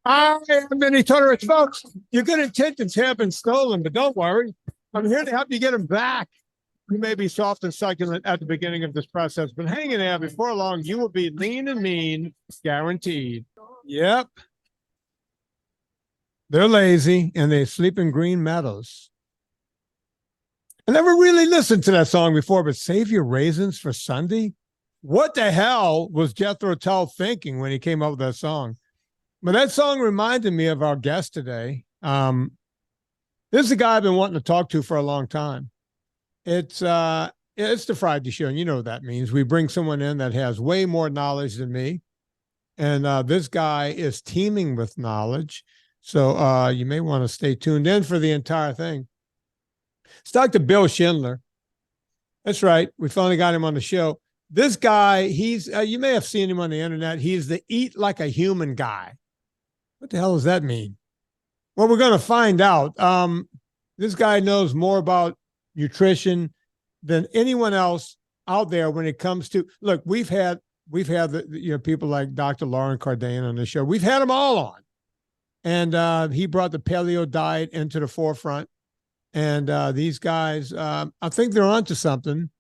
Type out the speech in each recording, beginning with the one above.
I am Vinnie Tortorich, folks. Your good intentions have been stolen, but don't worry. I'm here to help you get them back. You may be soft and succulent at the beginning of this process, but hang in there. Before long, you will be lean and mean, guaranteed. Yep. They're lazy, and they sleep in green meadows. I never really listened to that song before, but save your raisins for Sunday? What the hell was Jethro Tull thinking when he came up with that song? But that song reminded me of our guest today. This is a guy I've been wanting to talk to for a long time. It's the Friday show, and you know what that means. We bring someone in that has way more knowledge than me, and this guy is teeming with knowledge. So you may want to stay tuned in for the entire thing. It's Dr. Bill Schindler. That's right. We finally got him on the show. This guy, he's you may have seen him on the internet. He's the eat like a human guy. What the hell does that mean? Well, we're going to find out. This guy knows more about nutrition than anyone else out there when it comes to, look, we've had the, people like Dr. Lauren Cordain on the show. We've had them all on. And he brought the paleo diet into the forefront. And these guys, I think they're onto something.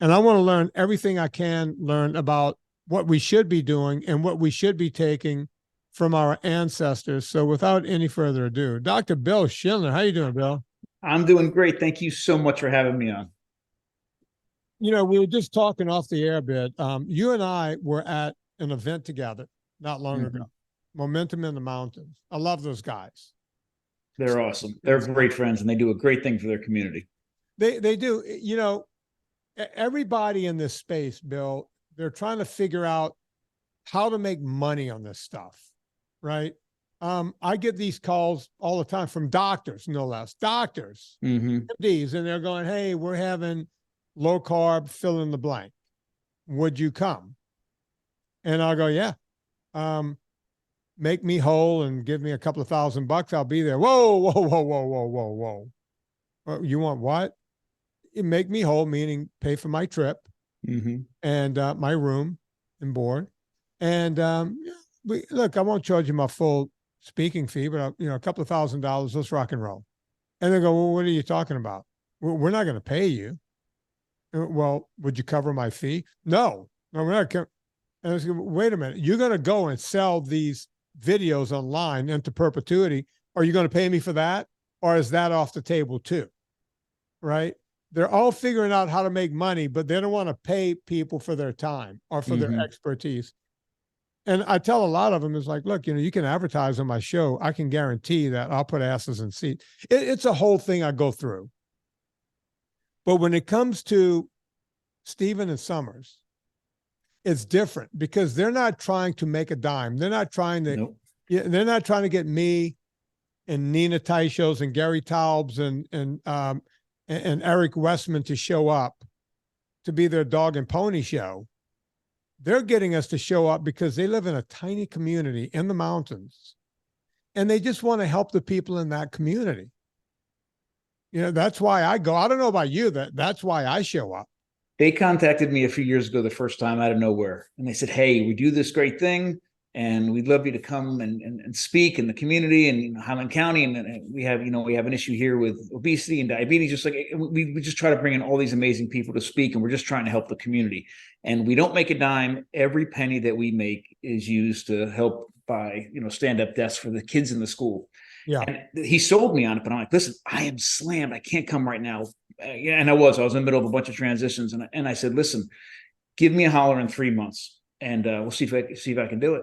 And I want to learn everything I can learn about what we should be doing and what we should be taking from our ancestors. So without any further ado, Dr. Bill Schindler, how you doing, Bill? I'm doing great. Thank you so much for having me on. You know, we were just talking off the air a bit. You and I were at an event together not long ago. Momentum in the Mountains. I love those guys. They're awesome. They're great friends, and they do a great thing for their community. They do. You know, everybody in this space, Bill, they're trying to figure out how to make money on this stuff, right? I get these calls all the time from doctors, no less, doctors, MDs, and they're going, hey, we're having low carb, fill in the blank. Would you come? And I'll go, yeah. Make me whole and give me a couple of $1,000, I'll be there. Whoa, whoa, whoa, whoa, whoa, whoa, whoa. You want what? Make me whole, meaning pay for my trip and my room and board. And look, I won't charge you my full speaking fee, but a couple of $1,000, let's rock and roll. And they go, well, what are you talking about? We're not going to pay you. Well, would you cover my fee? No, we're not. And I was going, wait a minute, you're going to go and sell these videos online into perpetuity. Are you going to pay me for that? Or is that off the table too? Right? They're all figuring out how to make money, but they don't want to pay people for their time or for their expertise. And I tell a lot of them, is like, look, you can advertise on my show. I can guarantee that I'll put asses in seats. It's a whole thing I go through. But when it comes to Stephen and Somors, it's different because they're not trying to make a dime. They're not trying to, they're not trying to get me and Nina Teichos and Gary Taubes and Eric Westman to show up to be their dog and pony show. They're getting us to show up because they live in a tiny community in the mountains and they just want to help the people in that community. That's why I go. I don't know about you, that's why I show up. They contacted me a few years ago, the first time out of nowhere. And they said, hey, we do this great thing and we'd love you to come and speak in the community and Highland County. And we have an issue here with obesity and diabetes. Just like we just try to bring in all these amazing people to speak, and we're just trying to help the community. And we don't make a dime. Every penny that we make is used to help buy, stand-up desks for the kids in the school. Yeah. And he sold me on it, but I'm like, listen, I am slammed. I can't come right now. And I was in the middle of a bunch of transitions. And I said, listen, give me a holler in 3 months and we'll see if I can do it.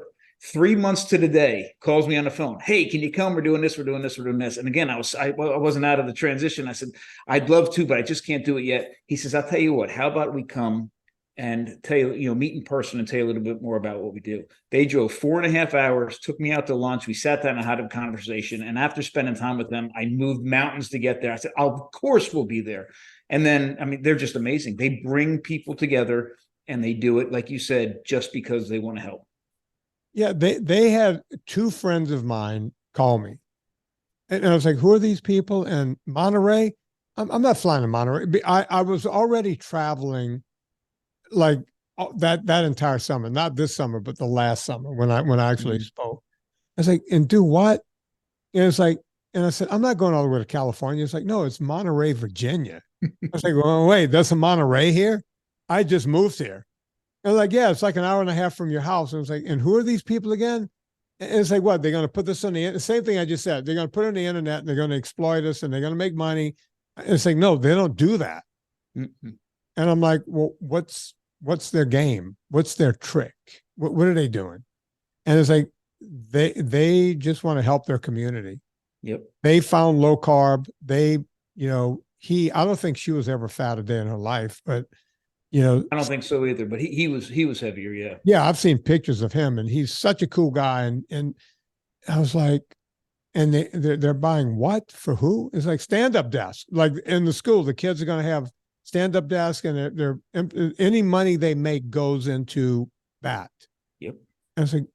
3 months to the day, calls me on the phone. Hey, can you come? We're doing this. And again, I wasn't out of the transition. I said, I'd love to, but I just can't do it yet. He says, I'll tell you what, how about we come and tell you, meet in person and tell you a little bit more about what we do. They drove 4.5 hours, took me out to lunch. We sat down and had a conversation. And after spending time with them, I moved mountains to get there. I said, of course we'll be there. And then, they're just amazing. They bring people together and they do it, like you said, just because they want to help. Yeah, they had two friends of mine call me. And I was like, who are these people? And Monterey? I'm not flying to Monterey. I was already traveling like that entire summer, not this summer, but the last summer when I actually spoke. I was like, and do what? And it's like, and I said, I'm not going all the way to California. It's like, no, it's Monterey, Virginia. I was like, well, wait, there's a Monterey here? I just moved here. And like, yeah, it's like an hour and a half from your house. And it's like, and who are these people again? And it's like, what? They're going to put this on the same thing I just said. They're going to put it on the internet and they're going to exploit us and they're going to make money. And it's like, no, they don't do that. Mm-mm. And I'm like, well, what's their game? What's their trick? What are they doing? And it's like, they just want to help their community. Yep. They found low carb. They, I don't think she was ever fat a day in her life, but I don't think so either, but he was heavier. Yeah. Yeah. I've seen pictures of him and he's such a cool guy. And I was like, and they're buying what for who? It's like stand-up desk. Like in the school, the kids are going to have stand-up desk and they're any money they make goes into that. Yep. And it's like,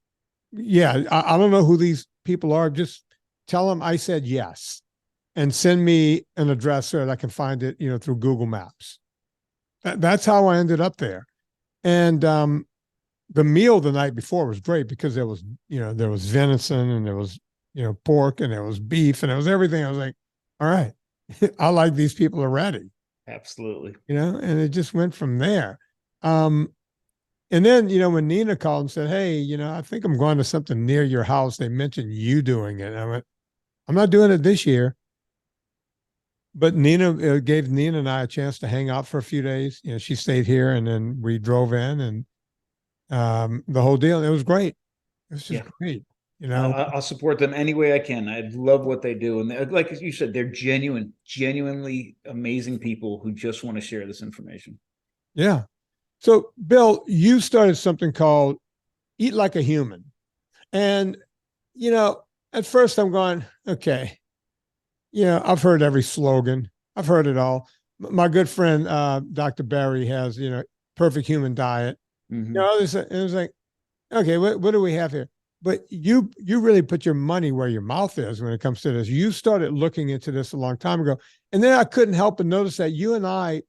yeah, I don't know who these people are. Just tell them I said yes and send me an address so that I can find it, through Google Maps. That's how I ended up there. And the meal the night before was great because there was venison and there was, pork and there was beef and there was everything. I was like, all right, I like these people already. Absolutely. And it just went from there. And then, when Nina called and said, hey, I think I'm going to something near your house. They mentioned you doing it. And I went, I'm not doing it this year. But Nina gave Nina and I a chance to hang out for a few days. She stayed here and then we drove in and the whole deal. It was great. It was just great. I'll support them any way I can. I love what they do. And like you said, they're genuinely amazing people who just want to share this information. Yeah. So, Bill, you started something called Eat Like a Human. And, at first I'm going, okay, I've heard every slogan. I've heard it all. My good friend, Dr. Barry has, Perfect Human Diet. Mm-hmm. It was like, okay, what do we have here? But you really put your money where your mouth is when it comes to this. You started looking into this a long time ago. And then I couldn't help but notice that you and I,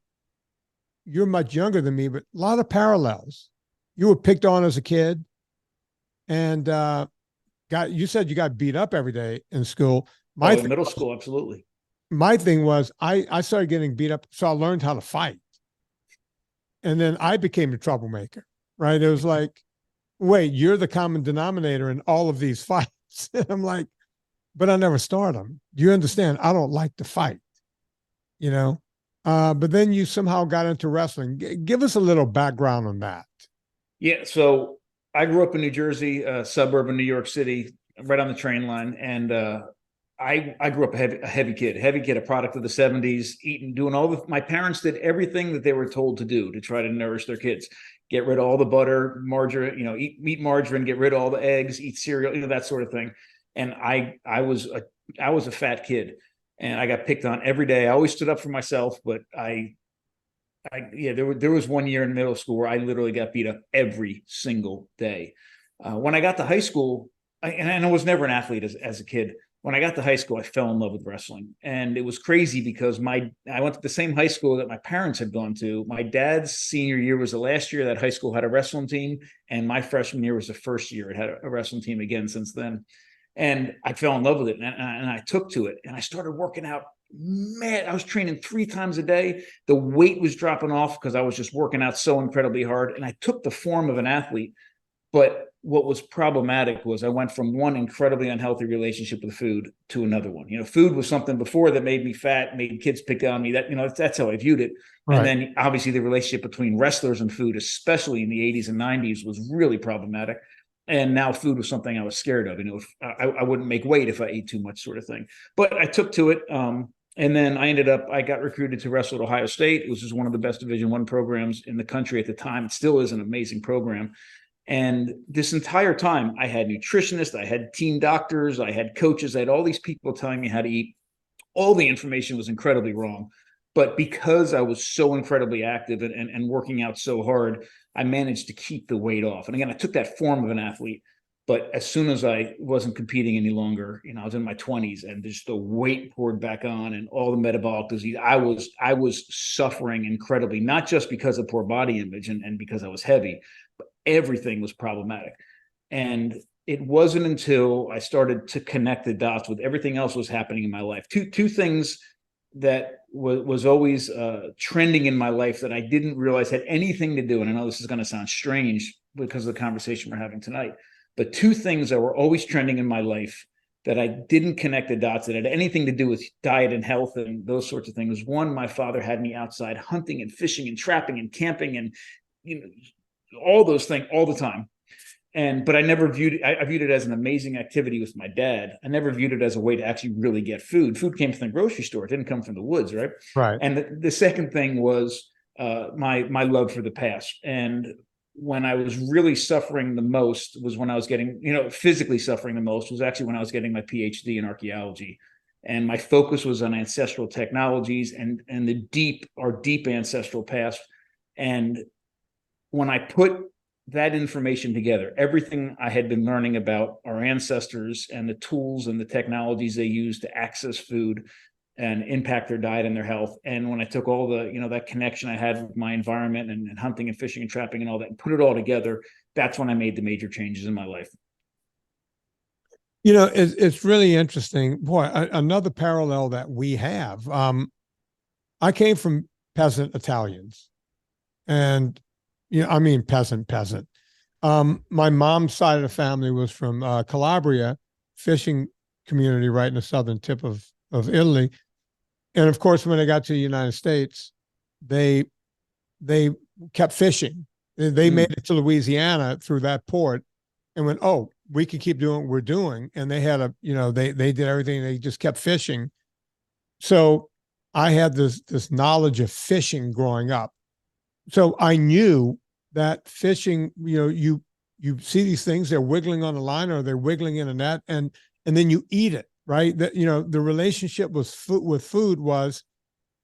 you're much younger than me, but a lot of parallels. You were picked on as a kid and you said you got beat up every day in school. In middle school, absolutely. My thing was I started getting beat up, so I learned how to fight. And then I became the troublemaker, right? It was like, wait, you're the common denominator in all of these fights. I'm like, but I never start them. You understand? I don't like to fight, but then you somehow got into wrestling. Give us a little background on that. Yeah. So I grew up in New Jersey, a suburb of New York City, right on the train line. And I grew up a heavy kid, a product of the 70s, doing my parents did everything that they were told to do to try to nourish their kids. Get rid of all the butter, margarine, eat margarine, get rid of all the eggs, eat cereal, that sort of thing. And I was a fat kid and I got picked on every day. I always stood up for myself, but there was one year in middle school where I literally got beat up every single day. When I got to high school, and I was never an athlete as a kid. When I got to high school, I fell in love with wrestling. And it was crazy because I went to the same high school that my parents had gone to. My dad's senior year was the last year that high school had a wrestling team. And my freshman year was the first year it had a wrestling team again since then. And I fell in love with it and I took to it and I started working out. Man, I was training 3 times a day. The weight was dropping off because I was just working out so incredibly hard. And I took the form of an athlete. But what was problematic was I went from one incredibly unhealthy relationship with food to another one. Food was something before that made me fat, made kids pick on me. That's how I viewed it. Right. And then obviously the relationship between wrestlers and food, especially in the 80s and 90s, was really problematic. And now food was something I was scared of. I wouldn't make weight if I ate too much, sort of thing. But I took to it. And then I got recruited to wrestle at Ohio State, which is one of the best Division I programs in the country at the time. It still is an amazing program. And this entire time, I had nutritionists, I had team doctors, I had coaches, I had all these people telling me how to eat. All the information was incredibly wrong. But because I was so incredibly active and working out so hard, I managed to keep the weight off. And again, I took that form of an athlete. But as soon as I wasn't competing any longer, I was in my 20s and just the weight poured back on and all the metabolic disease. I was suffering incredibly, not just because of poor body image and because I was heavy, but everything was problematic. And it wasn't until I started to connect the dots with everything else that was happening in my life. Two things that was always trending in my life that I didn't realize had anything to do, and I know this is going to sound strange because of the conversation we're having tonight, but two things that were always trending in my life that I didn't connect the dots that had anything to do with diet and health and those sorts of things. One, my father had me outside hunting and fishing and trapping and camping and, you know, all those things all the time. But I never viewed it, I viewed it as an amazing activity with my dad. I never viewed it as a way to actually really get food. Food came from the grocery store. It didn't come from the woods, right? Right. And the second thing was my love for the past. And when I was really suffering the most was when I was getting, you know, physically suffering the most was actually when I was getting my PhD in archaeology. And my focus was on ancestral technologies and our deep ancestral past. And when I put that information together, everything I had been learning about our ancestors and the tools and the technologies they use to access food and impact their diet and their health. And when I took all the, you know, that connection I had with my environment and hunting and fishing and trapping and all that, and put it all together, that's when I made the major changes in my life. You know, it's really interesting. Boy, another parallel that we have. I came from peasant Italians, and you know, I mean peasant. My mom's side of the family was from Calabria, fishing community right in the southern tip of Italy. And of course, when they got to the United States, they kept fishing. They made it to Louisiana through that port and went, oh, we can keep doing what we're doing. And they had they did everything. They just kept fishing. So I had this knowledge of fishing growing up. So I knew that fishing, you know, you see these things, they're wiggling on the line or they're wiggling in a net, and then you eat it, right? That, you know, the relationship with food was,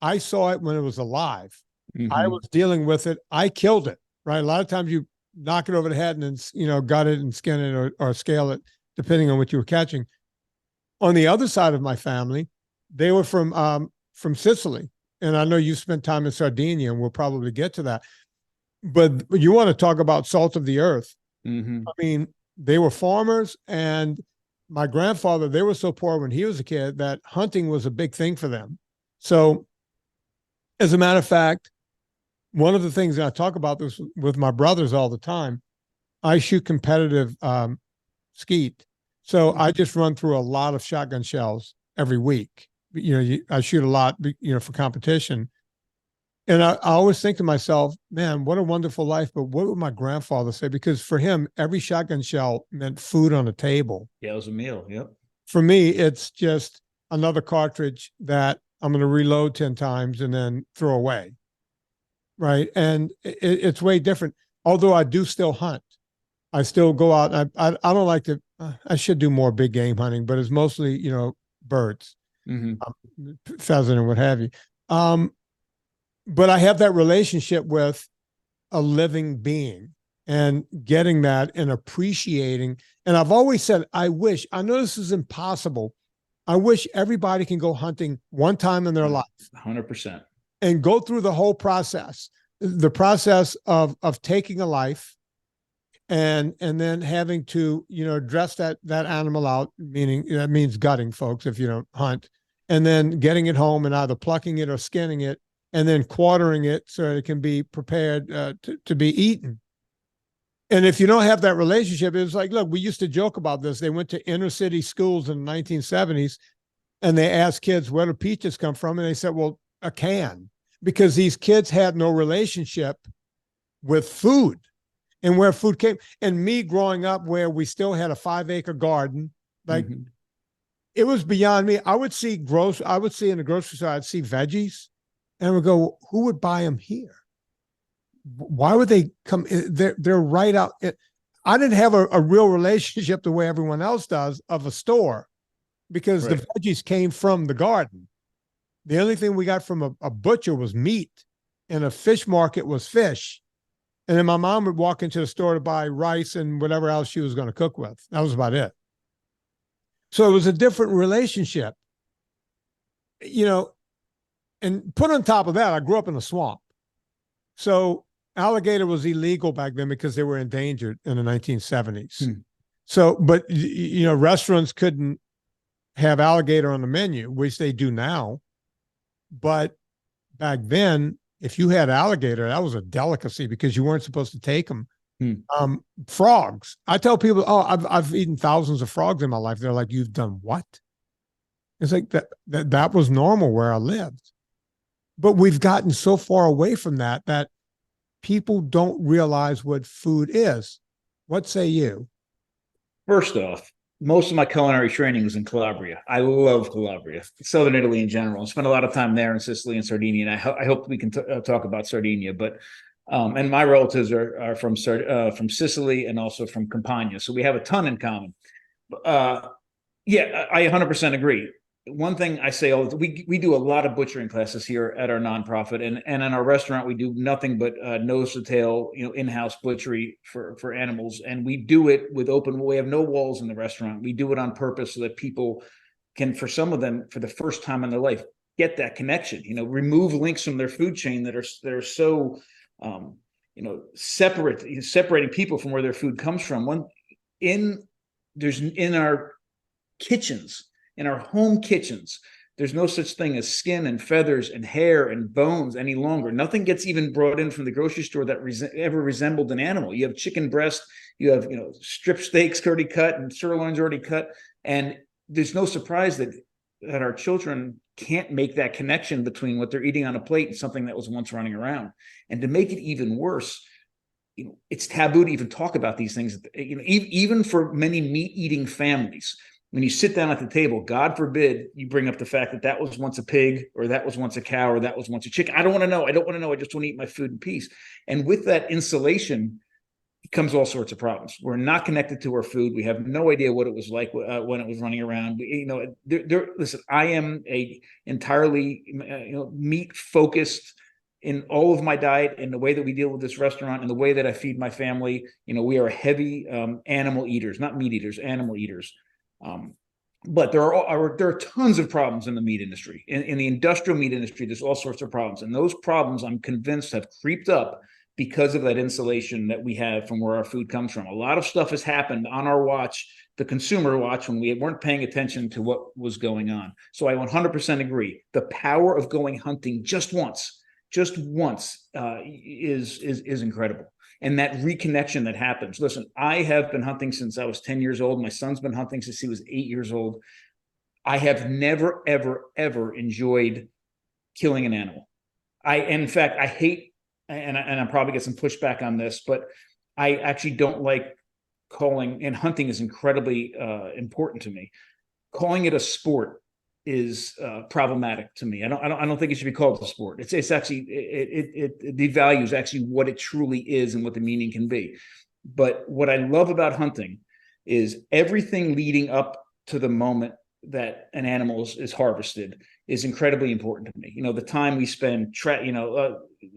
I saw it when it was alive. Mm-hmm. I was dealing with it. I killed it, right? A lot of times you knock it over the head and then, you know, gut it and skin it or scale it, depending on what you were catching. On the other side of my family, they were from Sicily. And I know you spent time in Sardinia, and we'll probably get to that. But you want to talk about salt of the earth. Mm-hmm. I mean, they were farmers, and my grandfather, they were so poor when he was a kid that hunting was a big thing for them. So as a matter of fact, one of the things that I talk about this with my brothers all the time, I shoot competitive skeet. So I just run through a lot of shotgun shells every week. You know, I shoot a lot, you know, for competition. And I always think to myself, man, what a wonderful life. But what would my grandfather say? Because for him, every shotgun shell meant food on the table. Yeah, it was a meal. Yep. For me, it's just another cartridge that I'm going to reload 10 times and then throw away. Right. And it's way different. Although I do still hunt. I still go out. I don't like to, I should do more big game hunting, but it's mostly, you know, birds, pheasant and what have you. But I have that relationship with a living being and getting that and appreciating. And I've always said, I know this is impossible. I wish everybody can go hunting one time in their life. 100%. And go through the whole process, the process of taking a life and then having to, you know, dress that animal out, meaning that means gutting, folks, if you don't hunt, and then getting it home and either plucking it or skinning it, and then quartering it so it can be prepared to be eaten. And if you don't have that relationship, it's like, look, we used to joke about this. They went to inner city schools in the 1970s, and they asked kids, where do peaches come from? And they said, well, a can, because these kids had no relationship with food and where food came. And me growing up where we still had a 5-acre garden, like it was beyond me. I would see in the grocery store, I'd see veggies. And I would go, who would buy them here? Why would they come? They're right out. I didn't have a real relationship the way everyone else does of a store, because the veggies came from the garden. The only thing we got from a butcher was meat, and a fish market was fish. And then my mom would walk into the store to buy rice and whatever else she was going to cook with. That was about it. So it was a different relationship, you know. And put on top of that, I grew up in a swamp. So alligator was illegal back then because they were endangered in the 1970s. So, but restaurants couldn't have alligator on the menu, which they do now. But back then, if you had alligator, that was a delicacy because you weren't supposed to take them. Frogs. I tell people, oh, I've eaten thousands of frogs in my life. They're like, you've done what? It's like that was normal where I lived. But we've gotten so far away from that people don't realize what food is. What say you? First off, most of my culinary training was in Calabria. I love Calabria, Southern Italy in general. I spent a lot of time there in Sicily and Sardinia, and I hope we can talk about Sardinia. But and my relatives are from Sicily and also from Campania, so we have a ton in common. Yeah, I 100% agree. One thing I say, we do a lot of butchering classes here at our nonprofit, and in our restaurant we do nothing but nose to tail, in-house butchery for animals, and we do it with open. We have no walls in the restaurant. We do it on purpose so that people can, for some of them, for the first time in their life, get that connection. Remove links from their food chain that are so separating people from where their food comes from. In our kitchens. In our home kitchens, there's no such thing as skin and feathers and hair and bones any longer. Nothing gets even brought in from the grocery store that ever resembled an animal. You have chicken breast, you have strip steaks already cut and sirloins already cut, and there's no surprise that our children can't make that connection between what they're eating on a plate and something that was once running around. And to make it even worse, it's taboo to even talk about these things. Even for many meat-eating families. When you sit down at the table, God forbid you bring up the fact that was once a pig, or that was once a cow, or that was once a chicken. I don't want to know. I don't want to know. I just want to eat my food in peace. And with that insulation comes all sorts of problems. We're not connected to our food. We have no idea what it was like when it was running around. Listen, I am a entirely meat focused in all of my diet, in the way that we deal with this restaurant, and the way that I feed my family. We are heavy animal eaters, not meat eaters, animal eaters. But there are tons of problems in the meat industry. In the industrial meat industry, there's all sorts of problems. And those problems, I'm convinced, have creeped up because of that insulation that we have from where our food comes from. A lot of stuff has happened on our watch, the consumer watch, when we weren't paying attention to what was going on. So I 100% agree. The power of going hunting just once is incredible. And that reconnection that happens. Listen, I have been hunting since I was 10 years old. My son's been hunting since he was 8 years old. I have never, ever, ever enjoyed killing an animal. In fact, I hate, and I'll probably get some pushback on this, but I actually don't like calling, and hunting is incredibly important to me. Calling it a sport is problematic to me. I don't think it should be called a sport. It's actually it devalues actually what it truly is and what the meaning can be. But what I love about hunting is everything leading up to the moment that an animal is harvested is incredibly important to me. The time we spend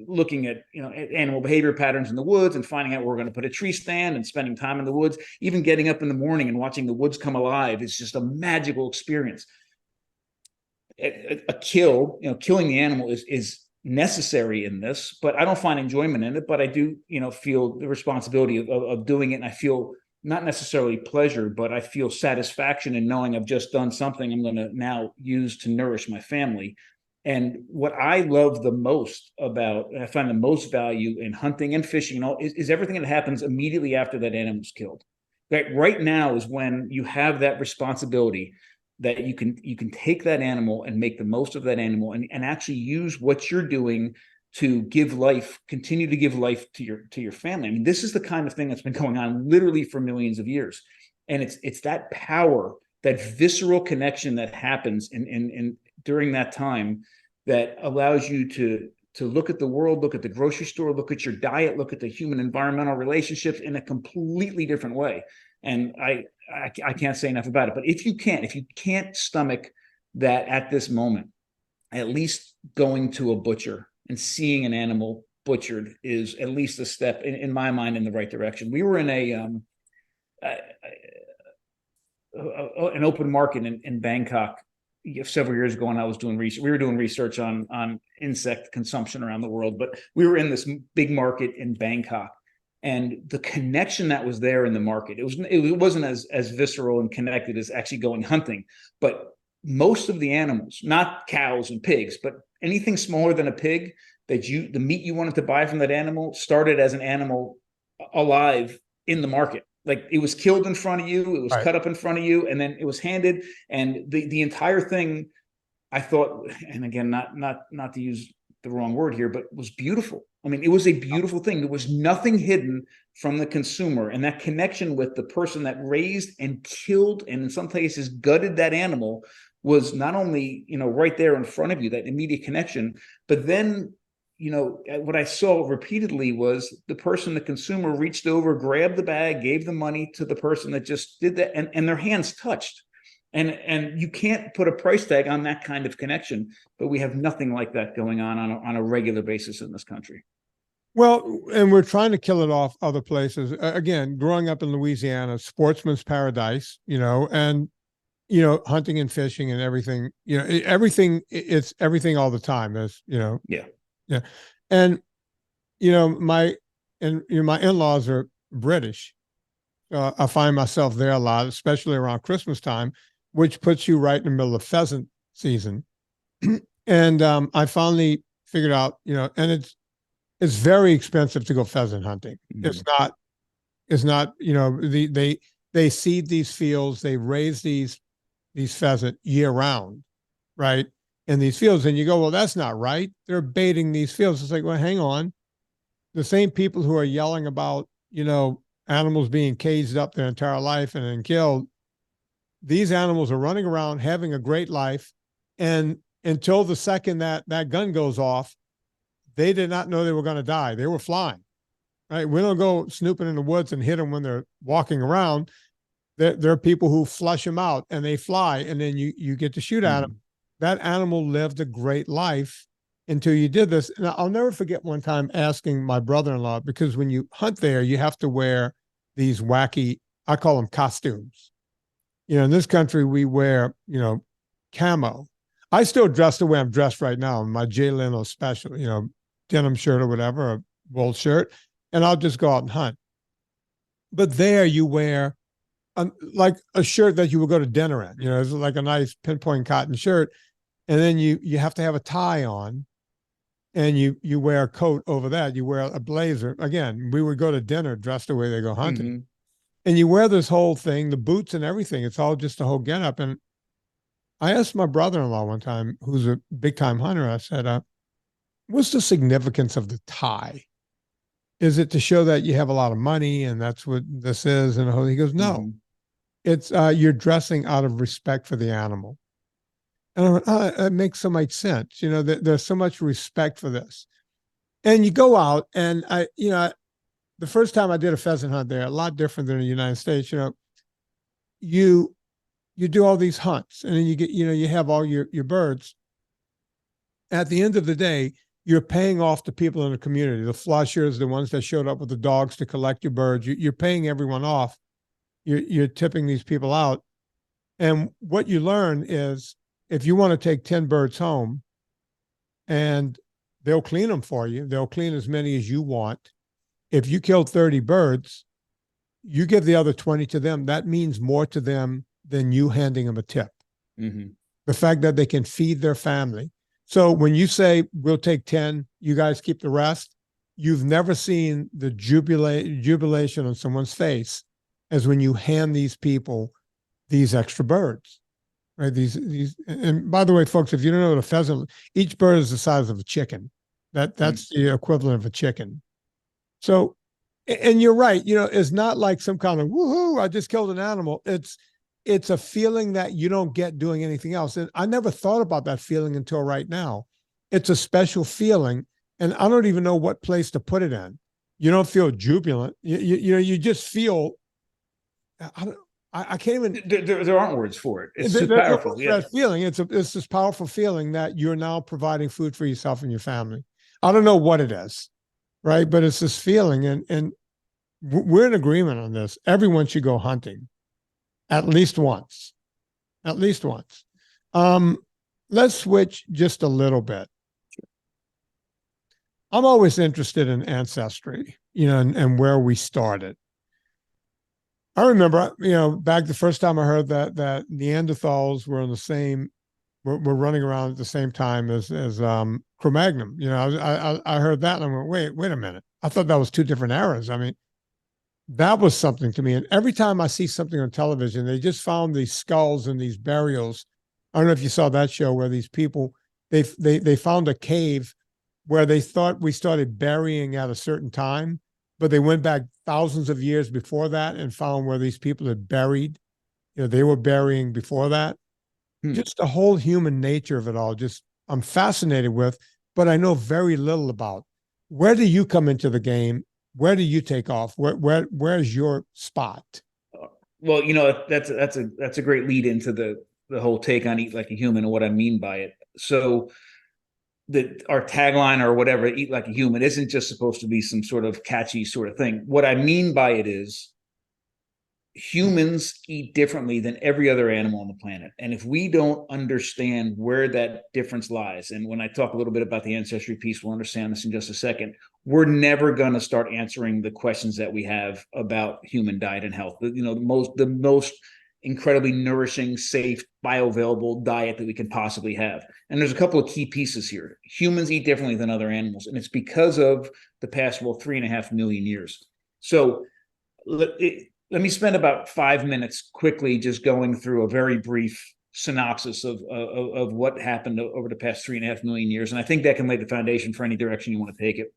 looking at animal behavior patterns in the woods and finding out where we're going to put a tree stand, and spending time in the woods, even getting up in the morning and watching the woods come alive is just a magical experience. Killing the animal is necessary in this, but I don't find enjoyment in it. But I do, feel the responsibility of doing it, and I feel not necessarily pleasure, but I feel satisfaction in knowing I've just done something I'm going to now use to nourish my family. And what I love the most about, and I find the most value in hunting and fishing, is everything that happens immediately after that animal's killed. Right now is when you have that responsibility that you can take that animal and make the most of that animal, and actually use what you're doing to continue to give life to your family. I mean, this is the kind of thing that's been going on literally for millions of years. And it's that power, that visceral connection that happens in during that time, that allows you to look at the world, look at the grocery store, look at your diet, look at the human environmental relationships in a completely different way. And I can't say enough about it. But if you can't stomach that at this moment, at least going to a butcher and seeing an animal butchered is at least a step in my mind in the right direction. We were in an open market in Bangkok several years ago, and I was doing research. We were doing research on insect consumption around the world, but we were in this big market in Bangkok, and the connection that was there in the market. It wasn't as visceral and connected as actually going hunting, but most of the animals, not cows and pigs, but anything smaller than a pig, the meat you wanted to buy from that animal started as an animal alive in the market. Like, it was killed in front of you, it was cut up in front of you, and then it was handed. And the entire thing, I thought, and again, not to use the wrong word here, but was beautiful. I mean, it was a beautiful thing. There was nothing hidden from the consumer, and that connection with the person that raised and killed, and in some cases gutted that animal, was not only, right there in front of you, that immediate connection, but then, what I saw repeatedly was the person, the consumer, reached over, grabbed the bag, gave the money to the person that just did that, and their hands touched. And you can't put a price tag on that kind of connection, but we have nothing like that going on a regular basis in this country. Well, and we're trying to kill it off other places. Again, growing up in Louisiana, sportsman's paradise, and, hunting and fishing and everything, it's everything all the time. There's, Yeah. Yeah. And, my in-laws are British. I find myself there a lot, especially around Christmas time, which puts you right in the middle of pheasant season. And I finally figured out, and it's very expensive to go pheasant hunting. Mm-hmm. It's not, they seed these fields, they raise these pheasant year round, right? In these fields. And you go, well, that's not right. They're baiting these fields. It's like, well, hang on. The same people who are yelling about, animals being caged up their entire life and then killed, these animals are running around having a great life. And until the second that gun goes off, they did not know they were going to die. They were flying, right? We don't go snooping in the woods and hit them when they're walking around. There are people who flush them out and they fly, and then you get to shoot at them. That animal lived a great life until you did this. And I'll never forget one time asking my brother-in-law, because when you hunt there, you have to wear these wacky, I call them costumes. In this country, we wear, camo. I still dress the way I'm dressed right now, in my Jay Leno special, denim shirt or whatever, a wool shirt, and I'll just go out and hunt. But there you wear like a shirt that you would go to dinner in, it's like a nice pinpoint cotton shirt. And then you have to have a tie on, and you wear a coat over that. You wear a blazer. Again, we would go to dinner dressed the way they go hunting. Mm-hmm. And you wear this whole thing, the boots and everything. It's all just a whole getup. And I asked my brother-in-law one time, who's a big-time hunter, I said, what's the significance of the tie? Is it to show that you have a lot of money and that's what this is? And he goes, no. Mm-hmm. It's you're dressing out of respect for the animal. And I went, it makes so much sense. There's so much respect for this. And you go out, and the first time I did a pheasant hunt there, a lot different than in the United States, you do all these hunts, and then you get, you have all your birds. At the end of the day, you're paying off the people in the community, the flushers, the ones that showed up with the dogs to collect your birds. You're paying everyone off. You're tipping these people out. And what you learn is, if you want to take 10 birds home, and they'll clean them for you, they'll clean as many as you want. If you killed 30 birds, you give the other 20 to them. That means more to them than you handing them a tip. Mm-hmm. The fact that they can feed their family. So when you say, we'll take 10, you guys keep the rest, you've never seen the jubilation on someone's face as when you hand these people these extra birds. Right. And by the way, folks, if you don't know what a pheasant, each bird is the size of a chicken. That's the equivalent of a chicken. So, and you're right, it's not like some kind of woohoo, I just killed an animal. It's a feeling that you don't get doing anything else. And I never thought about that feeling until right now. It's a special feeling, and I don't even know what place to put it in. You don't feel jubilant. You just feel, I can't even. There aren't words for it. It's too powerful. Yeah. That feeling. It's this powerful feeling that you're now providing food for yourself and your family. I don't know what it is, right? But it's this feeling, and we're in agreement on this. Everyone should go hunting, at least once. At least once. Let's switch just a little bit. I'm always interested in ancestry. and where we started. I remember, back the first time I heard that Neanderthals were on the same, were running around at the same time as Cro-Magnon. I heard that and I went, wait a minute. I thought that was two different eras. I mean, that was something to me. And every time I see something on television, they just found these skulls and these burials. I don't know if you saw that show where these people they found a cave where they thought we started burying at a certain time, but they went back thousands of years before that and found where these people had buried. They were burying before that. Just the whole human nature of it all. Just I'm fascinated with, but I know very little about. Where do you come into the game? Where do you take off? Where's your spot? Well, that's a great lead into the whole take on eat like a human and what I mean by it. So our tagline or whatever, eat like a human, isn't just supposed to be some sort of catchy sort of thing. What I mean by it is humans eat differently than every other animal on the planet. And if we don't understand where that difference lies, and when I talk a little bit about the ancestry piece, we'll understand this in just a second, we're never going to start answering the questions that we have about human diet and health. The most incredibly nourishing, safe, bioavailable diet that we can possibly have. And there's a couple of key pieces here. Humans eat differently than other animals, and it's because of the past, 3.5 million years. So let me spend about 5 minutes quickly just going through a very brief synopsis of what happened over the past 3.5 million years. And I think that can lay the foundation for any direction you want to take it.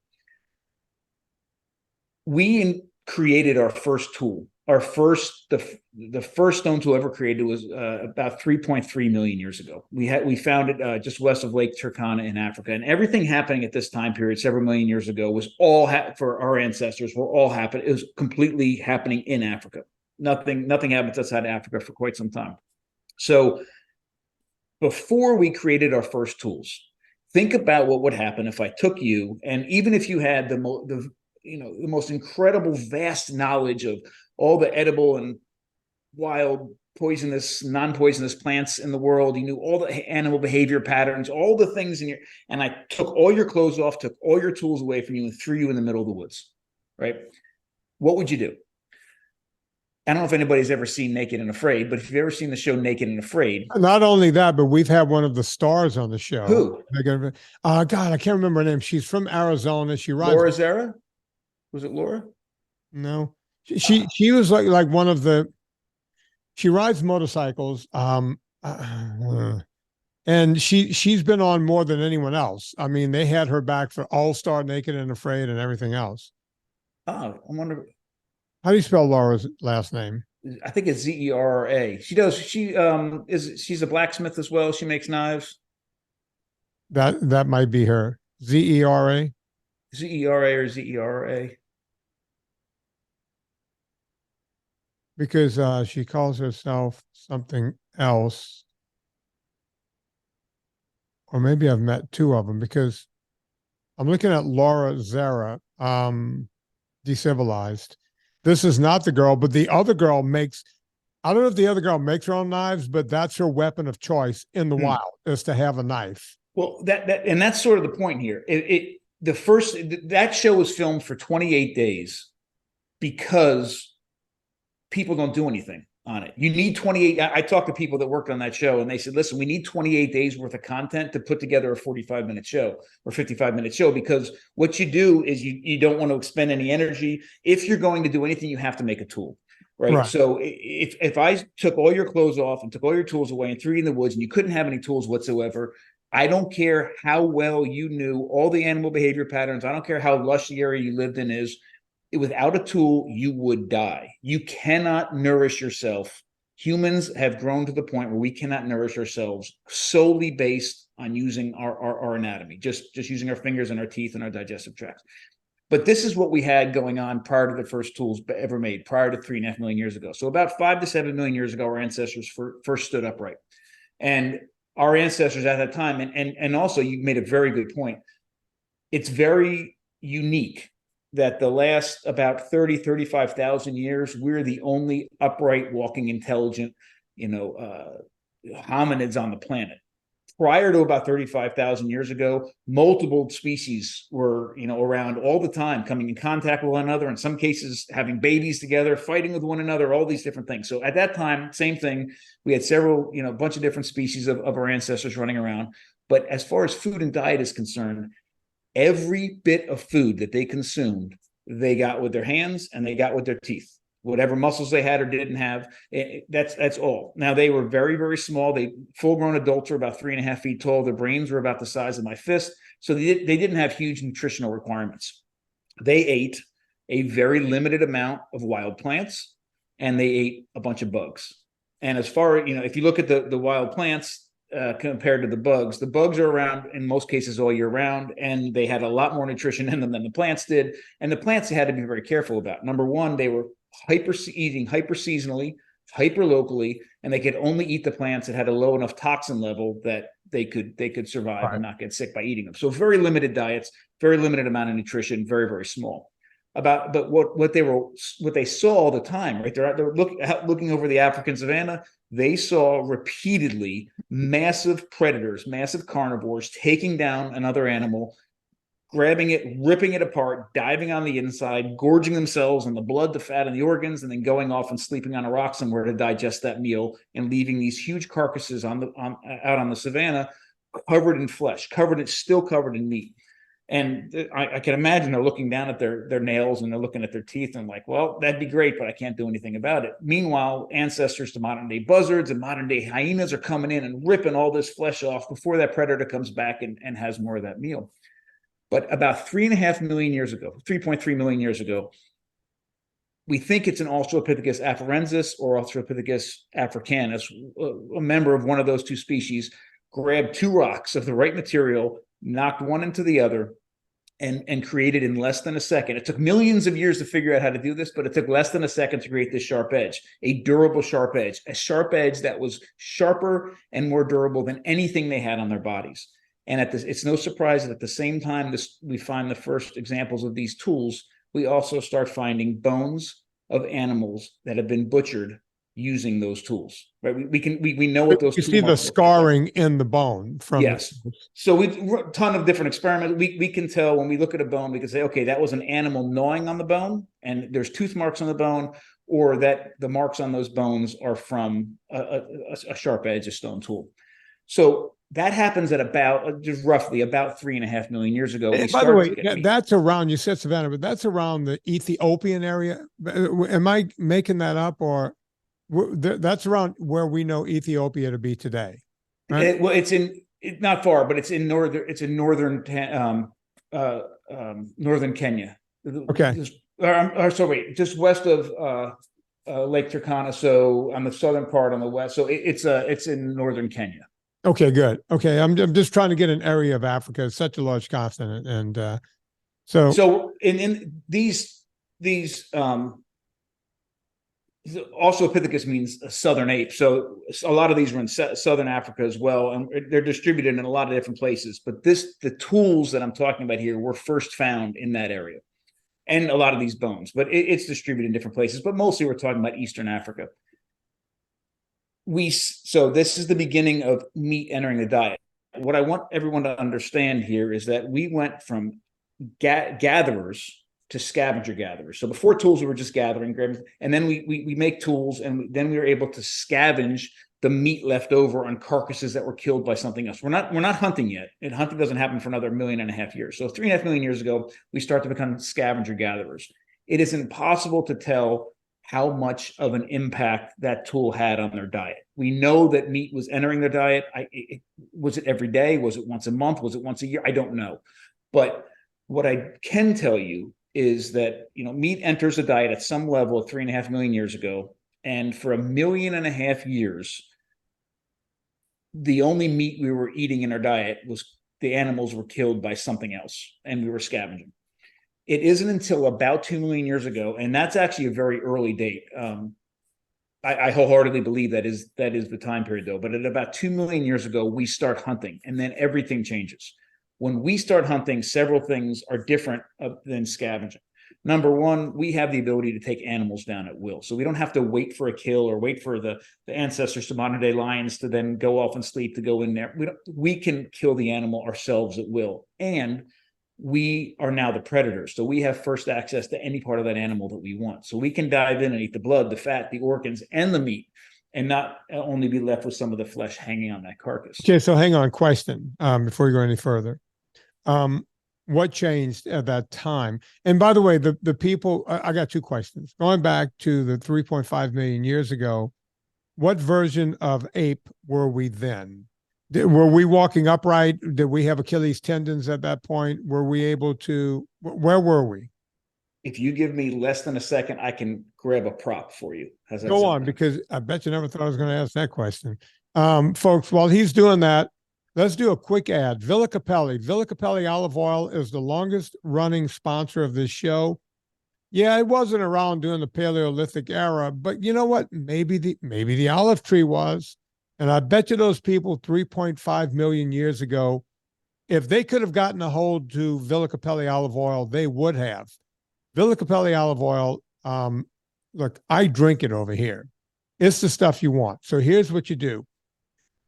We created our first tool. The first stone tool ever created was about 3.3 million years ago. We found it just west of Lake Turkana in Africa, and everything happening at this time period, several million years ago, was all for our ancestors. Were all happening. It was completely happening in Africa. Nothing happens outside of Africa for quite some time. So before we created our first tools, think about what would happen if I took you, and even if you had the most incredible, vast knowledge of all the edible and wild, poisonous, non-poisonous plants in the world. You knew all the animal behavior patterns, all the things and I took all your clothes off, took all your tools away from you and threw you in the middle of the woods, right? What would you do? I don't know if anybody's ever seen Naked and Afraid, but if you've ever seen the show Naked and Afraid. Not only that, but we've had one of the stars on the show. Who? God, I can't remember her name. She's from Arizona. She rides. Laura Zera? Was it Laura? No. She was like one of the, she rides motorcycles. And she's been on more than anyone else. I mean, they had her back for All Star, Naked and Afraid, and everything else. Oh, I wonder. How do you spell Laura's last name? I think it's Zera. She's a blacksmith as well. She makes knives. That might be her. Zera. Zera or Zera. Because she calls herself something else. Or maybe I've met two of them, because I'm looking at Laura Zera, Decivilized. This is not the girl, but the other girl makes, I don't know if the other girl makes her own knives, but that's her weapon of choice in the wild, is to have a knife. Well, that's sort of the point here. That show was filmed for 28 days because people don't do anything on it. You need 28. I talked to people that worked on that show, and they said, listen, we need 28 days worth of content to put together a 45-minute show or 55-minute show, because what you do is you don't want to expend any energy. If you're going to do anything, you have to make a tool, right? So if I took all your clothes off and took all your tools away and threw you in the woods and you couldn't have any tools whatsoever, I don't care how well you knew all the animal behavior patterns. I don't care how lush the area you lived in is. Without a tool, you would die. You cannot nourish yourself. Humans have grown to the point where we cannot nourish ourselves solely based on using our anatomy, just using our fingers and our teeth and our digestive tracts. But this is what we had going on prior to the first tools ever made, prior to 3.5 million years ago. So about 5 to 7 million years ago, our ancestors first stood upright. And our ancestors at that time, and also you made a very good point, it's very unique that the last about 35,000 years, we're the only upright, walking, intelligent, hominids on the planet. prior to about 35,000 years ago, multiple species were, around all the time, coming in contact with one another, in some cases having babies together, fighting with one another, all these different things. So at that time, same thing. We had several, a bunch of different species of our ancestors running around. But as far as food and diet is concerned, every bit of food that they consumed, they got with their hands and they got with their teeth. Whatever muscles they had or didn't have, that's all. Now, they were very, very small. Full-grown adults were about 3.5 feet tall. Their brains were about the size of my fist. So they didn't have huge nutritional requirements. They ate a very limited amount of wild plants, and they ate a bunch of bugs. And as far, if you look at the wild plants compared to the bugs are around in most cases all year round, and they had a lot more nutrition in them than the plants did. And the plants they had to be very careful about. Number one, they were eating hyper seasonally, hyper locally, and they could only eat the plants that had a low enough toxin level that they could survive and not get sick by eating them. So very limited diets, very limited amount of nutrition, very, very small. But what they saw all the time, right? They're looking over the African savanna. They saw repeatedly massive predators, massive carnivores taking down another animal, grabbing it, ripping it apart, diving on the inside, gorging themselves on the blood, the fat, and the organs, and then going off and sleeping on a rock somewhere to digest that meal, and leaving these huge carcasses out on the savanna, covered in flesh, still covered in meat. And I can imagine they're looking down at their nails and they're looking at their teeth and like, well, that'd be great, but I can't do anything about it. Meanwhile, ancestors to modern day buzzards and modern day hyenas are coming in and ripping all this flesh off before that predator comes back and has more of that meal. But about 3.5 million years ago, 3.3 million years ago, we think it's an Australopithecus afarensis or Australopithecus africanus, a member of one of those two species, grabbed two rocks of the right material, knocked one into the other, and created in less than a second. It took millions of years to figure out how to do this, but it took less than a second to create this sharp edge, a durable sharp edge, a sharp edge that was sharper and more durable than anything they had on their bodies. And it's no surprise that at the same time we find the first examples of these tools, we also start finding bones of animals that have been butchered using those tools. Right? We know what those. You see the scarring in the bone from. Yes. So we've a ton of different experiments. We can tell when we look at a bone, we can say, okay, that was an animal gnawing on the bone, and there's tooth marks on the bone, or that the marks on those bones are from a sharp edge, a stone tool. So that happens at just roughly about 3.5 million years ago. By the way, that's around, you said Savannah, but that's around the Ethiopian area. Am I making that up, or that's around where we know Ethiopia to be today? Right? It's not far, but it's in northern Kenya. Okay. Just west of Lake Turkana, so on the southern part on the west. So it's in northern Kenya. Okay, good. Okay, I'm just trying to get an area of Africa. It's such a large continent, and so in these Australopithecus means a southern ape. So a lot of these are in southern Africa as well, and they're distributed in a lot of different places. But the tools that I'm talking about here were first found in that area, and a lot of these bones. But it's distributed in different places. But mostly we're talking about Eastern Africa. So this is the beginning of meat entering the diet. What I want everyone to understand here is that we went from gatherers to scavenger gatherers. So before tools, we were just gathering, and then we make tools, and then we were able to scavenge the meat left over on carcasses that were killed by something else. We're not hunting yet, and hunting doesn't happen for another 1.5 million years. So 3.5 million years ago, we start to become scavenger gatherers. It is impossible to tell how much of an impact that tool had on their diet. We know that meat was entering their diet. Was it every day? Was it once a month? Was it once a year? I don't know. But what I can tell you is that meat enters the diet at some level of 3.5 million years ago, and for 1.5 million years, the only meat we were eating in our diet was the animals were killed by something else, and we were scavenging. It isn't until about 2 million years ago, and that's actually a very early date. I wholeheartedly believe that is the time period, though. But at about 2 million years ago, we start hunting, and then everything changes. When we start hunting, several things are different than scavenging. Number one, we have the ability to take animals down at will. So we don't have to wait for a kill or wait for the ancestors to modern day lions to then go off and sleep to go in there. We can kill the animal ourselves at will. And we are now the predators. So we have first access to any part of that animal that we want. So we can dive in and eat the blood, the fat, the organs, and the meat, and not only be left with some of the flesh hanging on that carcass. Okay, so hang on, question before you go any further. What changed at that time? And by the way, the people, I got two questions. Going back to the 3.5 million years ago, what version of ape were we then? Were we walking upright? Did we have Achilles tendons at that point? Were we able to, where were we? If you give me less than a second, I can grab a prop for you. Go on, because I bet you never thought I was going to ask that question. Folks, while he's doing that, let's do a quick ad. Villa Capelli olive oil is the longest running sponsor of this show. Yeah, it wasn't around during the Paleolithic era, but you know what? Maybe the olive tree was. And I bet you those people 3.5 million years ago, if they could have gotten a hold to Villa Capelli olive oil, they would have. Villa Capelli olive oil, look, I drink it over here. It's the stuff you want. So here's what you do.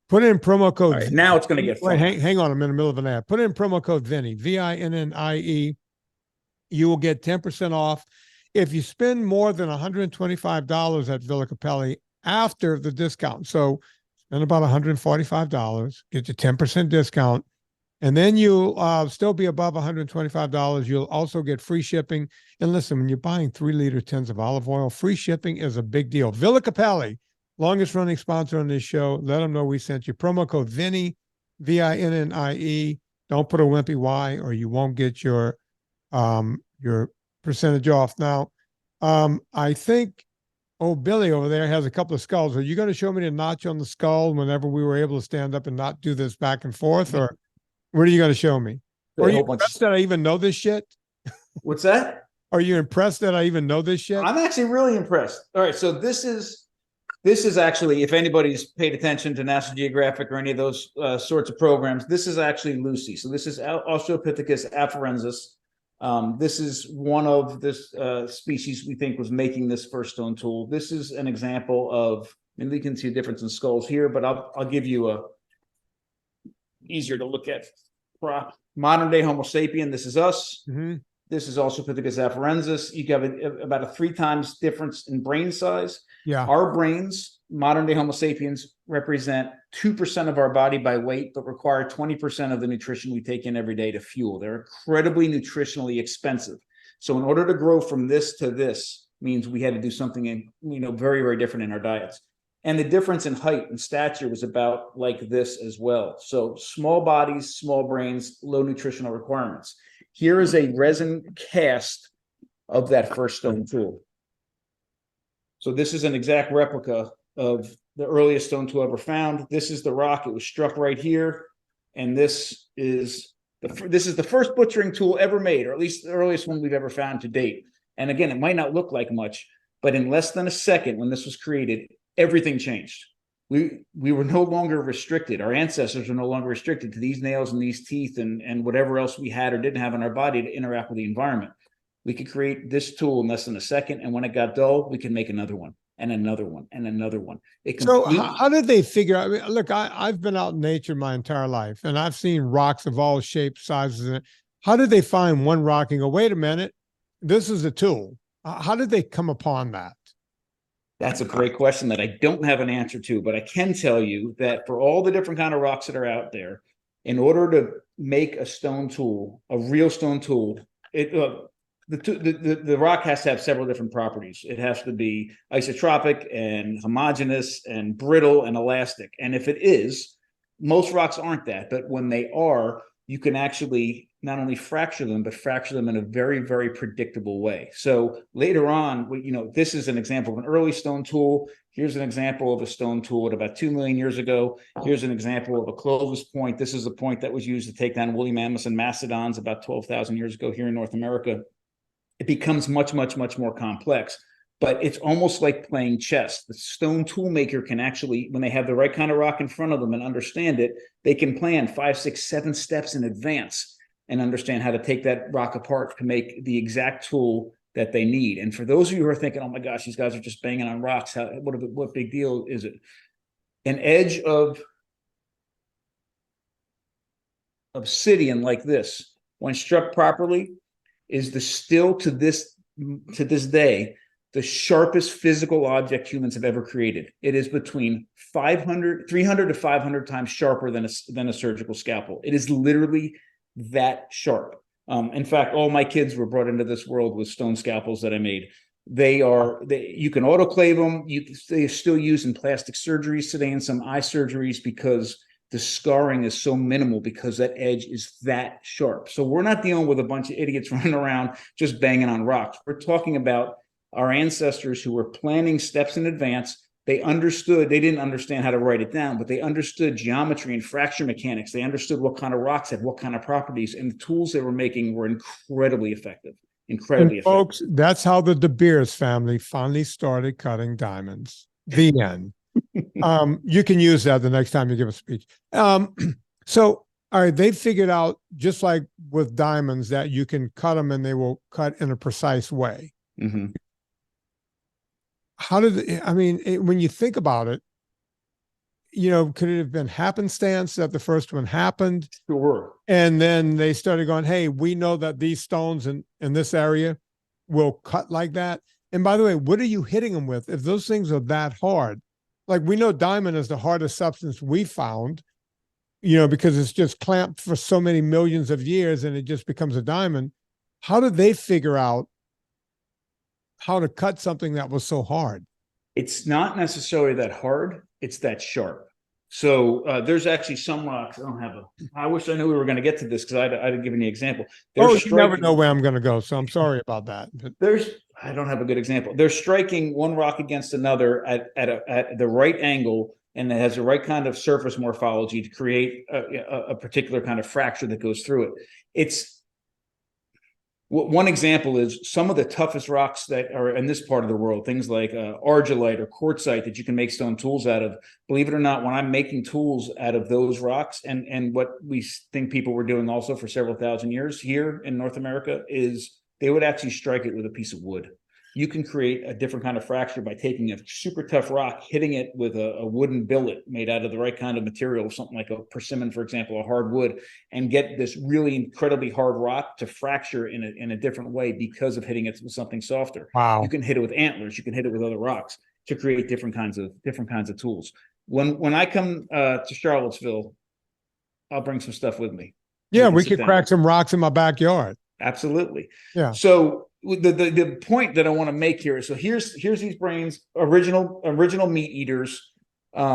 Put in promo code. Right, now it's going to get fun. Wait, hang on, I'm in the middle of an ad. Put in promo code Vinnie, VINNIE. You will get 10% off. If you spend more than $125 at Villa Capelli after the discount. So spend about $145, get your 10% discount. And then you'll still be above $125. You'll also get free shipping. And listen, when you're buying 3-liter tins of olive oil, free shipping is a big deal. Villa Capelli, longest running sponsor on this show. Let them know we sent you. Promo code Vinnie, VINNIE. Don't put a wimpy Y or you won't get your percentage off. Now, I think Billy over there has a couple of skulls. Are you going to show me the notch on the skull whenever we were able to stand up and not do this back and forth? Or what are you going to show me? Are you impressed that I even know this shit? What's that? Are you impressed that I even know this shit? I'm actually really impressed. All right, so this is actually, if anybody's paid attention to National Geographic or any of those sorts of programs, this is actually Lucy. So this is Australopithecus afarensis. This is one of this species we think was making this first stone tool. This is an example of, and you can see a difference in skulls here, but I'll give you a easier to look at prop. Modern day Homo sapien, this is us. Mm-hmm. This is Australopithecus afarensis. You have about a 3 times difference in brain size. Yeah. Our brains, modern day Homo sapiens, represent 2% of our body by weight, but require 20% of the nutrition we take in every day to fuel. They're incredibly nutritionally expensive. So in order to grow from this to this means we had to do something very, very different in our diets. And the difference in height and stature was about like this as well. So small bodies, small brains, low nutritional requirements. Here is a resin cast of that first stone tool. So this is an exact replica of the earliest stone tool ever found. This is the rock. It was struck right here. And this is the first butchering tool ever made, or at least the earliest one we've ever found to date. And again, it might not look like much, but in less than a second when this was created, everything changed. We were no longer restricted. Our ancestors were no longer restricted to these nails and these teeth and whatever else we had or didn't have in our body to interact with the environment. We could create this tool in less than a second. And when it got dull, we could make another one and another one and another one. So how did they figure out? I mean, look, I've been out in nature my entire life and I've seen rocks of all shapes, sizes. How did they find one rock and go, wait a minute, this is a tool? How did they come upon that? That's a great question that I don't have an answer to, but I can tell you that for all the different kind of rocks that are out there, in order to make a stone tool, a real stone tool, the rock has to have several different properties. It has to be isotropic and homogeneous and brittle and elastic. And if it is, most rocks aren't that, but when they are, you can actually not only fracture them, but fracture them in a very, very predictable way. So later on, this is an example of an early stone tool. Here's an example of a stone tool at about 2 million years ago. Here's an example of a Clovis point. This is the point that was used to take down woolly mammoths and mastodons about 12,000 years ago here in North America. It becomes much, much, much more complex. But it's almost like playing chess. The stone tool maker can actually, when they have the right kind of rock in front of them and understand it, they can plan 5, 6, 7 steps in advance and understand how to take that rock apart to make the exact tool that they need. And for those of you who are thinking, oh my gosh, these guys are just banging on rocks, what big deal is it? An edge of obsidian like this, when struck properly, is still to this day the sharpest physical object humans have ever created. It is between 300 to 500 times sharper than a surgical scalpel. It is literally that sharp. In fact, all my kids were brought into this world with stone scalpels that I made. You can autoclave them. They're still used in plastic surgeries today and some eye surgeries because the scarring is so minimal because that edge is that sharp. So we're not dealing with a bunch of idiots running around just banging on rocks. We're talking about our ancestors who were planning steps in advance. They didn't understand how to write it down, but they understood geometry and fracture mechanics. They understood what kind of rocks had what kind of properties, and the tools they were making were incredibly effective. Incredibly effective. Folks, that's how the De Beers family finally started cutting diamonds. The end. You can use that the next time you give a speech. So, all right, they figured out, just like with diamonds, that you can cut them and they will cut in a precise way. Mm-hmm. When you think about it, could it have been happenstance that the first one happened? Sure. And then they started going, hey, we know that these stones in this area will cut like that. And by the way, what are you hitting them with? If those things are that hard, like we know diamond is the hardest substance we found, because it's just clamped for so many millions of years and it just becomes a diamond. How did they figure out how to cut something that was so hard? It's not necessarily that hard. It's that sharp. So there's actually some rocks. I wish I knew we were going to get to this because I'd have given you an example. You never know where I'm going to go. So I'm sorry about that. I don't have a good example. They're striking one rock against another at the right angle, and it has the right kind of surface morphology to create a particular kind of fracture that goes through it. One example is some of the toughest rocks that are in this part of the world, things like argillite or quartzite that you can make stone tools out of. Believe it or not, when I'm making tools out of those rocks, and what we think people were doing also for several thousand years here in North America, is they would actually strike it with a piece of wood. You can create a different kind of fracture by taking a super tough rock, hitting it with a wooden billet made out of the right kind of material, something like a persimmon, for example, a hard wood, and get this really incredibly hard rock to fracture in a different way because of hitting it with something softer. Wow. You can hit it with antlers. You can hit it with other rocks to create different kinds of tools. When I come to Charlottesville, I'll bring some stuff with me. Yeah, we could crack some rocks in my backyard. Absolutely. Yeah. So the point that I want to make here is, so here's these brains, original meat eaters, at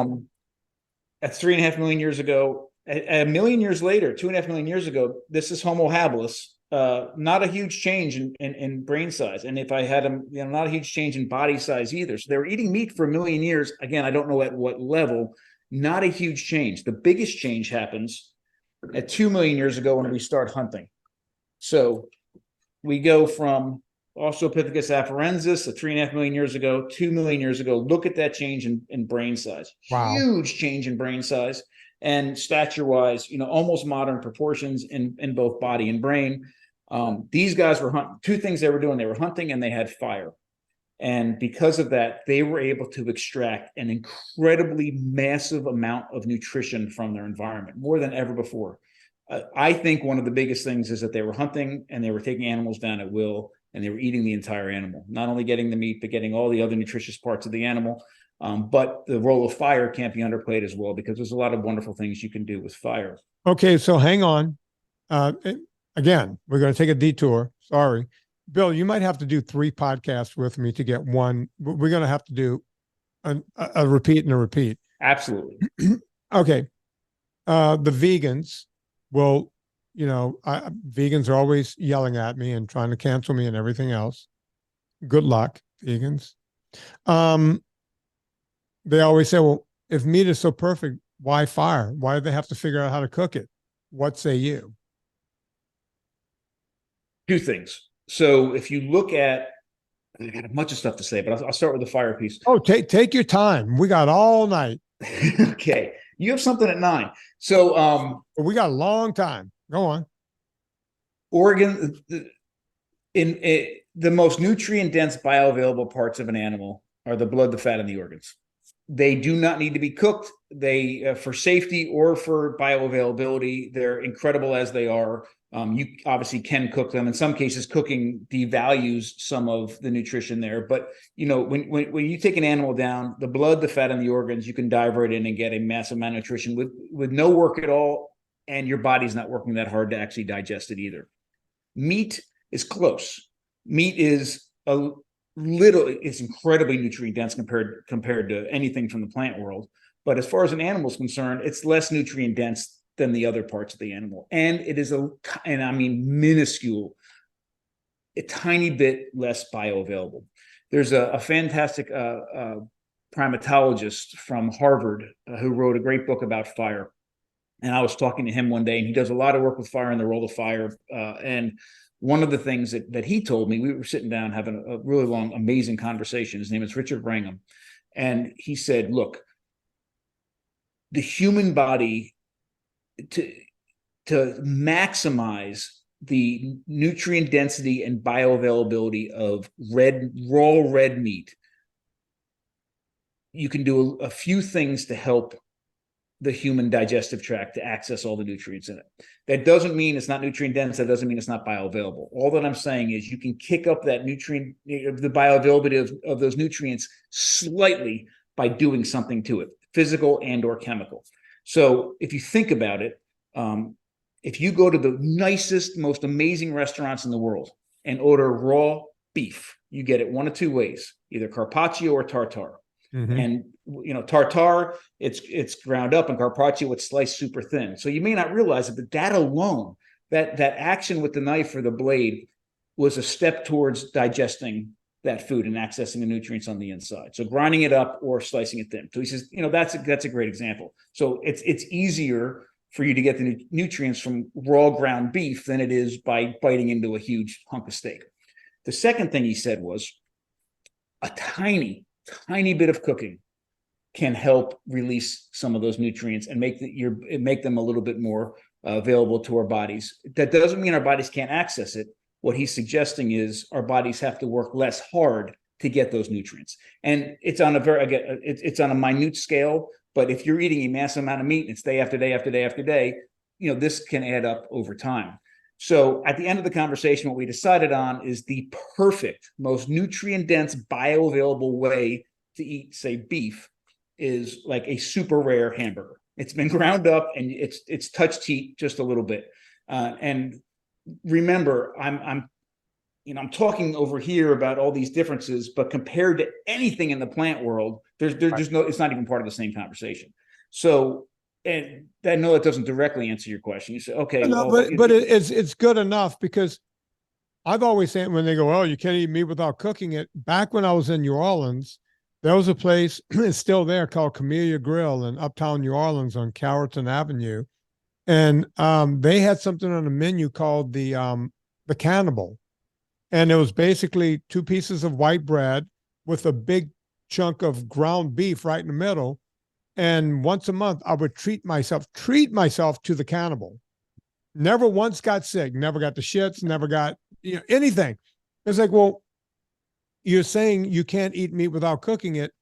3.5 million years ago. A million years later, 2.5 million years ago, this is Homo habilis. Not a huge change in brain size, and if I had them, not a huge change in body size either. So they were eating meat for 1 million years. Again, I don't know at what level. Not a huge change. The biggest change happens at 2 million years ago when we start hunting. So we go from Australopithecus afarensis 3.5 million years ago, 2 million years ago. Look at that change in brain size. Wow. Huge change in brain size and stature-wise, almost modern proportions in both body and brain. These guys were hunting. Two things they were doing. They were hunting and they had fire. And because of that, they were able to extract an incredibly massive amount of nutrition from their environment, more than ever before. I think one of the biggest things is that they were hunting and they were taking animals down at will, and they were eating the entire animal, not only getting the meat, but getting all the other nutritious parts of the animal. But the role of fire can't be underplayed as well, because there's a lot of wonderful things you can do with fire. Okay, so hang on. Again, we're going to take a detour. Sorry. Bill, you might have to do 3 podcasts with me to get one. We're going to have to do a repeat and a repeat. Absolutely. Okay. The vegans will, vegans are always yelling at me and trying to cancel me and everything else. Good luck, vegans. They always say, well, if meat is so perfect, why fire? Why do they have to figure out how to cook it? What say you? 2 things. So if you look at, I got a bunch of stuff to say, but I'll start with the fire piece. Oh, take your time. We got all night. Okay. You have something at 9. So we got a long time. Go on. Oregon, The most nutrient dense bioavailable parts of an animal are the blood, the fat, and the organs. They do not need to be cooked. They for safety or for bioavailability, they're incredible as they are. You obviously can cook them. In some cases, cooking devalues some of the nutrition there. But when you take an animal down, the blood, the fat, and the organs, you can dive right in and get a massive amount of nutrition with no work at all, and your body's not working that hard to actually digest it either. Meat is close. Meat is it's incredibly nutrient dense compared to anything from the plant world. But as far as an animal is concerned, it's less nutrient dense than the other parts of the animal. And it is minuscule, a tiny bit less bioavailable. There's a fantastic primatologist from Harvard who wrote a great book about fire. And I was talking to him one day, and he does a lot of work with fire and the role of fire. And one of the things that he told me, we were sitting down having a really long, amazing conversation. His name is Richard Wrangham. And he said, look, the human body, to maximize the nutrient density and bioavailability of raw red meat, you can do a few things to help the human digestive tract to access all the nutrients in it. That doesn't mean it's not nutrient dense. That doesn't mean it's not bioavailable. All that I'm saying is you can kick up that nutrient, the bioavailability of those nutrients slightly by doing something to it, physical and or chemical. So if you think about it, if you go to the nicest, most amazing restaurants in the world and order raw beef, you get it one of two ways, either carpaccio or tartare. Mm-hmm. And tartare, it's ground up, and carpaccio, it's sliced super thin. So you may not realize it, but that alone, that action with the knife or the blade was a step towards digesting that food and accessing the nutrients on the inside. So grinding it up or slicing it thin. So he says, that's a great example. So it's easier for you to get the nutrients from raw ground beef than it is by biting into a huge hunk of steak. The second thing he said was a tiny bit of cooking can help release some of those nutrients and make them a little bit more available to our bodies. That doesn't mean our bodies can't access it. What he's suggesting is our bodies have to work less hard to get those nutrients. And it's on it's on a minute scale, but if you're eating a massive amount of meat and it's day after day after day after day, this can add up over time. So at the end of the conversation, what we decided on is the perfect, most nutrient-dense, bioavailable way to eat, say, beef is like a super rare hamburger. It's been ground up and it's touched heat just a little bit. And remember, I'm talking over here about all these differences, but compared to anything in the plant world, there's no, it's not even part of the same conversation. So. And I know that doesn't directly answer your question. You say, okay, no, but it's good enough, because I've always said when they go, oh, you can't eat meat without cooking it. Back when I was in New Orleans, there was a place, it's still there, called Camellia Grill in uptown New Orleans on Carrollton Avenue, and they had something on the menu called the Cannibal, and it was basically 2 pieces of white bread with a big chunk of ground beef right in the middle. And once a month, I would treat myself to the Cannibal. Never once got sick, never got the shits, never got anything. It's like, well, you're saying you can't eat meat without cooking it.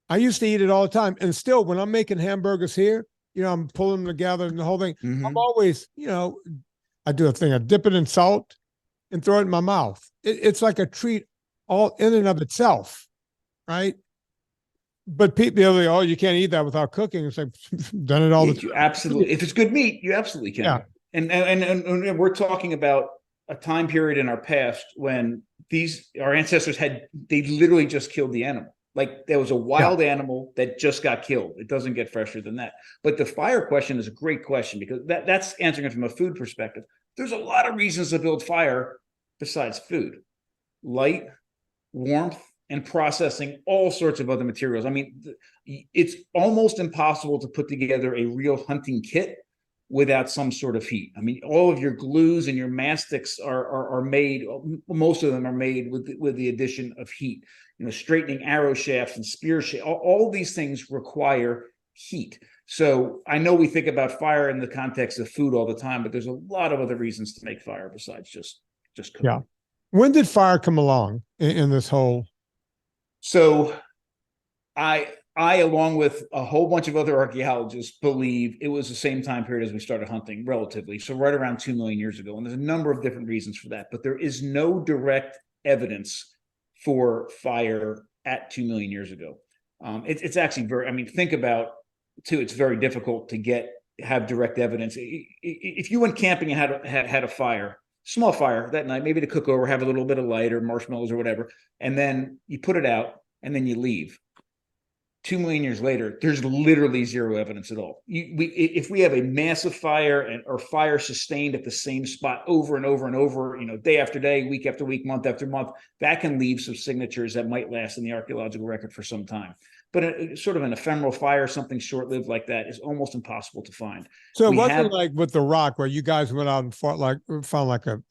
I used to eat it all the time. And still, when I'm making hamburgers here, I'm pulling them together and the whole thing. Mm-hmm. I'm always, I do a thing. I dip it in salt and throw it in my mouth. It's like a treat all in and of itself, right? But people are like, oh, you can't eat that without cooking. It's like, done it all the time. You absolutely, if it's good meat, you absolutely can. Yeah. And we're talking about a time period in our past when our ancestors they literally just killed the animal. Like there was a wild animal that just got killed. It doesn't get fresher than that. But the fire question is a great question, because that's answering it from a food perspective. There's a lot of reasons to build fire besides food: light, warmth, and processing all sorts of other materials. I mean, it's almost impossible to put together a real hunting kit without some sort of heat. I mean, all of your glues and your mastics are made, most of them are made with the addition of heat. Straightening arrow shafts and spear shafts, all these things require heat. So I know we think about fire in the context of food all the time, but there's a lot of other reasons to make fire besides just cooking. Yeah. When did fire come along in this whole? So I, along with a whole bunch of other archaeologists, believe it was the same time period as we started hunting, relatively. So right around 2 million years ago. And there's a number of different reasons for that, but there is no direct evidence for fire at 2 million years ago. It's actually very, I mean, think about too, it's very difficult to have direct evidence. If you went camping and had a fire, small fire that night, maybe to cook over, have a little bit of light or marshmallows or whatever, and then you put it out and then you leave. 2 million years later, there's literally zero evidence at all. If we have a massive fire or fire sustained at the same spot over and over and over, day after day, week after week, month after month, that can leave some signatures that might last in the archaeological record for some time. But sort of an ephemeral fire, something short-lived like that, is almost impossible to find. So it wasn't like with the rock where you guys went out and found like a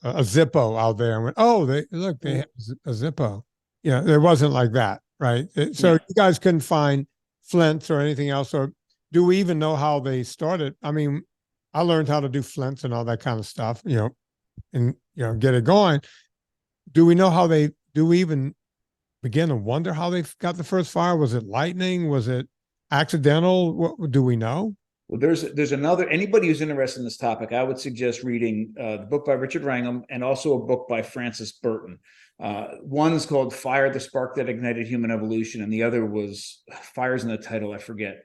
Zippo out there and went, oh, they have a Zippo. There wasn't like that. Right. So you guys couldn't find flints or anything else. Or do we even know how they started? I mean, I learned how to do flints and all that kind of stuff, and, get it going. Do we know do we even begin to wonder how they got the first fire? Was it lightning? Was it accidental? What do we know? Well, there's anybody who's interested in this topic, I would suggest reading the book by Richard Wrangham and also a book by Francis Burton. One is called Fire, the Spark That Ignited Human Evolution, and the other was Fire's in the title, I forget.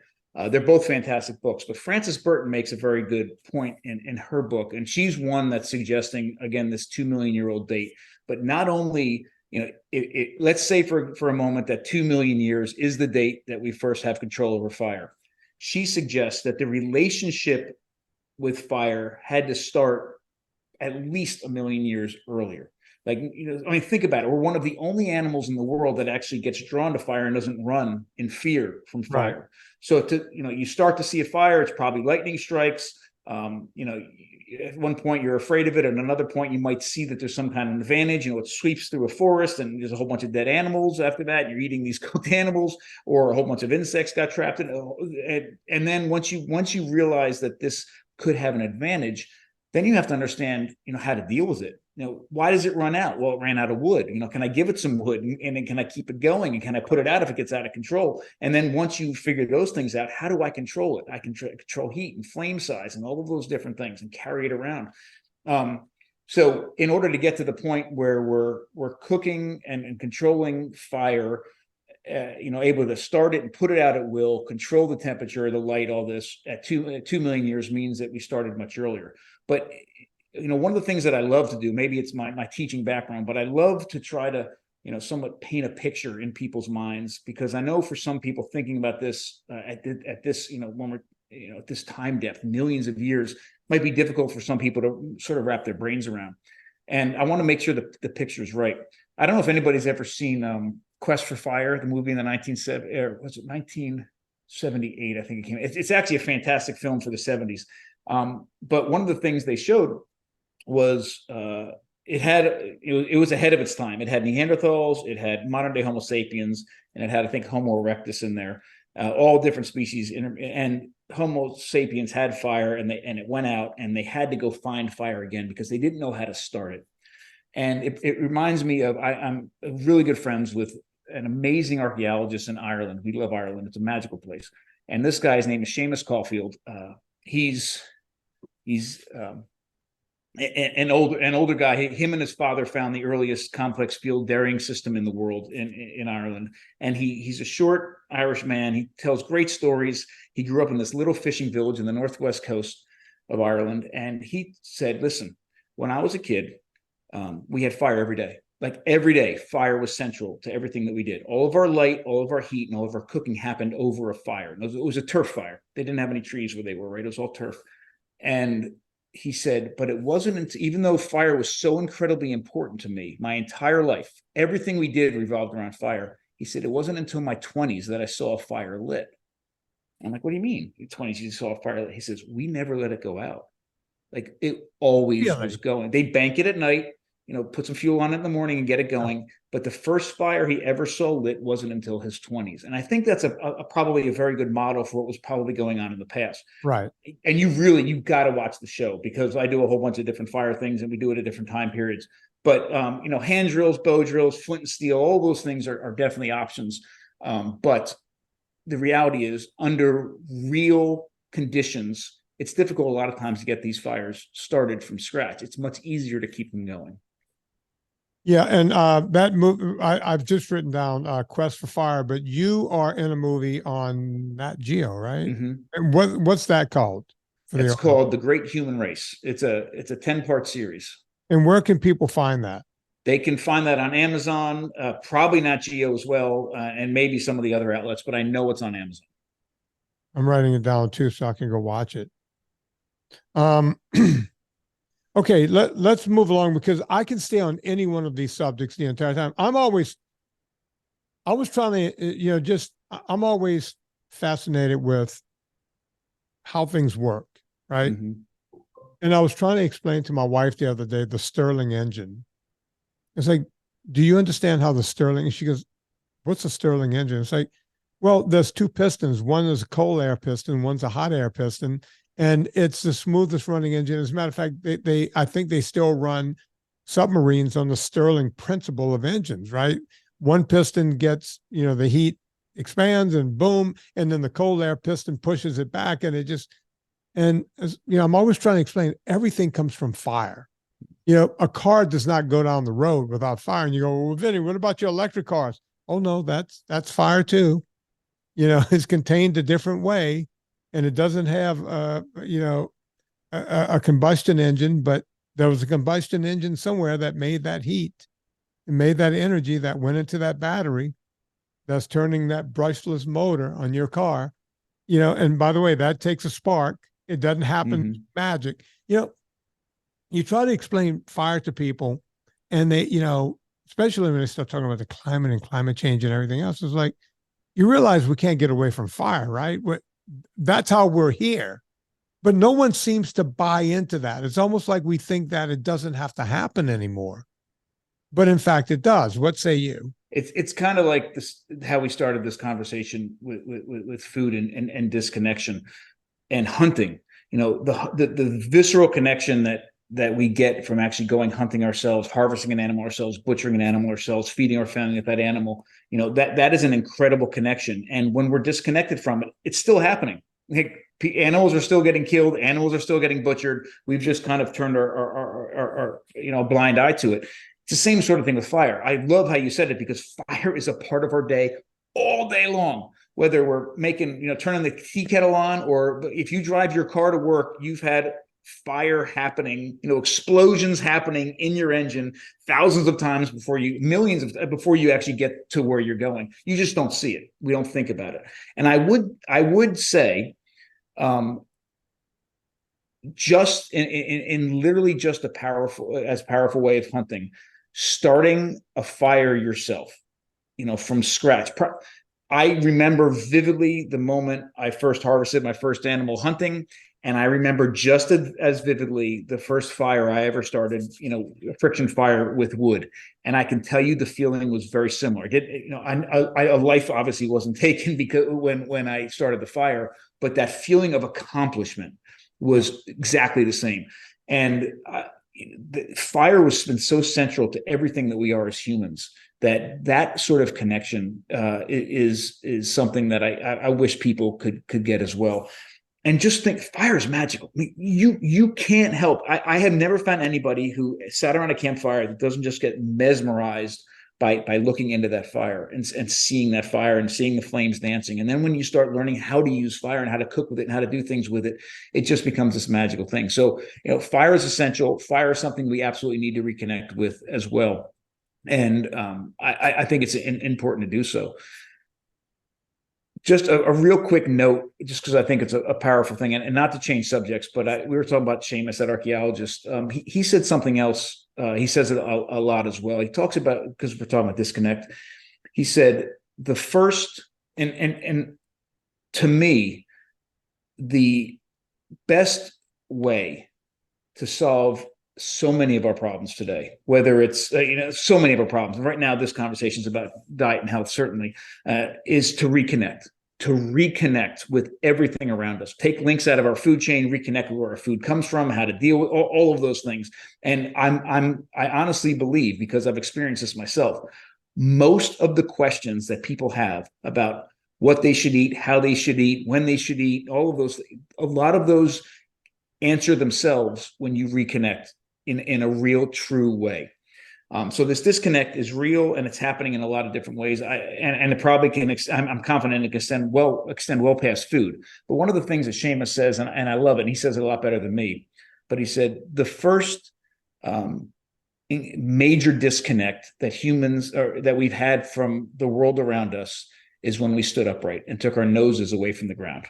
They're both fantastic books, but Francis Burton makes a very good point in her book, and she's one that's suggesting, again, this 2 million year old date. But not only, let's say for a moment that 2 million years is the date that we first have control over fire. She suggests that the relationship with fire had to start at least 1 million years earlier. Like, think about it. We're one of the only animals in the world that actually gets drawn to fire and doesn't run in fear from fire. Right. So you start to see a fire, it's probably lightning strikes. At one point you're afraid of it. At another point, you might see that there's some kind of advantage. It sweeps through a forest and there's a whole bunch of dead animals after that. You're eating these cooked animals, or a whole bunch of insects got trapped in. And then once you realize that this could have an advantage, then you have to understand, how to deal with it. Why does it run out? Well, it ran out of wood. Can I give it some wood and then can I keep it going? And can I put it out if it gets out of control? And then once you figure those things out, how do I control it? I can control heat and flame size and all of those different things and carry it around. So in order to get to the point where we're cooking and controlling fire, able to start it and put it out at will, control the temperature, the light, all this at 2 million years means that we started much earlier. But one of the things that I love to do, maybe it's my teaching background, but I love to try to, somewhat paint a picture in people's minds, because I know for some people thinking about this at this, when we're, at this time depth, millions of years, might be difficult for some people to sort of wrap their brains around. And I want to make sure that the picture is right. I don't know if anybody's ever seen Quest for Fire, the movie in the 1978, I think it came. It's actually a fantastic film for the 70s. But one of the things they showed was it was ahead of its time. It had Neanderthals, it had modern day Homo sapiens, and it had, I think, Homo erectus in there, all different species. And Homo sapiens had fire, and it went out, and they had to go find fire again because they didn't know how to start it. And it reminds me of, I'm really good friends with an amazing archaeologist in Ireland. We love Ireland. It's a magical place. And this guy's name is Seamus Caulfield. He's an older guy. Him and his father found the earliest complex field dairying system in the world in Ireland. And he's a short Irish man. He tells great stories. He grew up in this little fishing village in the northwest coast of Ireland. And he said, listen, when I was a kid, we had fire every day. Like every day, fire was central to everything that we did. All of our light, all of our heat, and all of our cooking happened over a fire. It was a turf fire. They didn't have any trees where they were, right? It was all turf. And he said, but it wasn't until, even though fire was so incredibly important to me, my entire life, everything we did revolved around fire. He said, it wasn't until my 20s that I saw a fire lit. I'm like, what do you mean? In your 20s, you saw a fire lit? He says, we never let it go out. Like it always was going. They'd bank it at night, put some fuel on it in the morning and get it going. But the first fire he ever saw lit wasn't until his 20s. And I think that's probably a very good model for what was probably going on in the past. Right. And you've got to watch the show, because I do a whole bunch of different fire things and we do it at different time periods. But hand drills, bow drills, flint and steel, all those things are definitely options. But the reality is, under real conditions, it's difficult a lot of times to get these fires started from scratch. It's much easier to keep them going. Yeah, and that movie I've just written down Quest for Fire, but you are in a movie on Nat Geo, right? Mm-hmm. And what's that called? It's called The Great Human Race. It's a 10-part series. And where can people find that? They can find that on Amazon, probably Nat Geo as well, and maybe some of the other outlets, but I know it's on Amazon. I'm writing it down too, so I can go watch it. Okay, let's move along, because I can stay on any one of these subjects the entire time. I was trying to, I'm always fascinated with how things work, right? Mm-hmm. And I was trying to explain to my wife the other day the Stirling engine. It's like, do you understand how the Stirling? And she goes, "What's a Stirling engine?" It's like, well, there's two pistons. One is a cold air piston, one's a hot air piston, and it's the smoothest running engine. As a matter of fact, I think they still run submarines on the Stirling principle of engines, right? One piston gets, the heat expands and boom, and then the cold air piston pushes it back, and I'm always trying to explain everything comes from fire. A car does not go down the road without fire. And you go, well, Vinnie, what about your electric cars? Oh no, that's fire too. It's contained a different way, and it doesn't have a combustion engine, but there was a combustion engine somewhere that made that heat and made that energy that went into that battery that's turning that brushless motor on your car. And by the way, that takes a spark. It doesn't happen magic. You try to explain fire to people, and they, especially when they start talking about the climate and climate change and everything else, it's like, you realize we can't get away from fire, right? That's how we're here. But no one seems to buy into that. It's almost like we think that it doesn't have to happen anymore. But in fact, it does. What say you? It's kind of like this, how we started this conversation with food and disconnection and hunting. The visceral connection that we get from actually going hunting ourselves, harvesting an animal ourselves, butchering an animal ourselves, feeding our family with that animal, that is an incredible connection. And when we're disconnected from it, it's still happening. Like, animals are still getting killed, animals are still getting butchered. We've just kind of turned our blind eye to it. It's the same sort of thing with fire. I love how you said it, because fire is a part of our day all day long. Whether we're making, turning the tea kettle on, or if you drive your car to work, you've had fire happening, explosions happening in your engine thousands of times before you actually get to where you're going. You just don't see it. We don't think about it. And I would say, just in literally just a powerful way of hunting, starting a fire yourself, from scratch. I remember vividly the moment I first harvested my first animal hunting. And I remember just as vividly the first fire I ever started, a friction fire with wood. And I can tell you the feeling was very similar. A life obviously wasn't taken because when I started the fire, but that feeling of accomplishment was exactly the same. And the fire has been so central to everything that we are as humans, that sort of connection is something that I wish people could get as well. And just think, fire is magical. I mean, you can't help. I have never found anybody who sat around a campfire that doesn't just get mesmerized by looking into that fire and seeing that fire and seeing the flames dancing. And then when you start learning how to use fire and how to cook with it and how to do things with it, it just becomes this magical thing. So, fire is essential. Fire is something we absolutely need to reconnect with as well. And I think it's important to do so. Just a real quick note, just because I think it's a powerful thing, and not to change subjects, but we were talking about Seamus, that archaeologist. He said something else. He says it a lot as well. He talks about, because we're talking about disconnect, he said the first, and to me, the best way to solve so many of our problems today, whether it's, so many of our problems. And right now, this conversation is about diet and health, certainly, is to reconnect, to reconnect with everything around us, take links out of our food chain, reconnect with where our food comes from, how to deal with all of those things. And I honestly believe, because I've experienced this myself, most of the questions that people have about what they should eat, how they should eat, when they should eat, all of those, a lot of those answer themselves when you reconnect in a real, true way. So this disconnect is real, and it's happening in a lot of different ways. And it probably can. I'm confident it can extend well past food. But one of the things that Seamus says, and I love it, and he says it a lot better than me. But he said the first major disconnect that humans that we've had from the world around us is when we stood upright and took our noses away from the ground,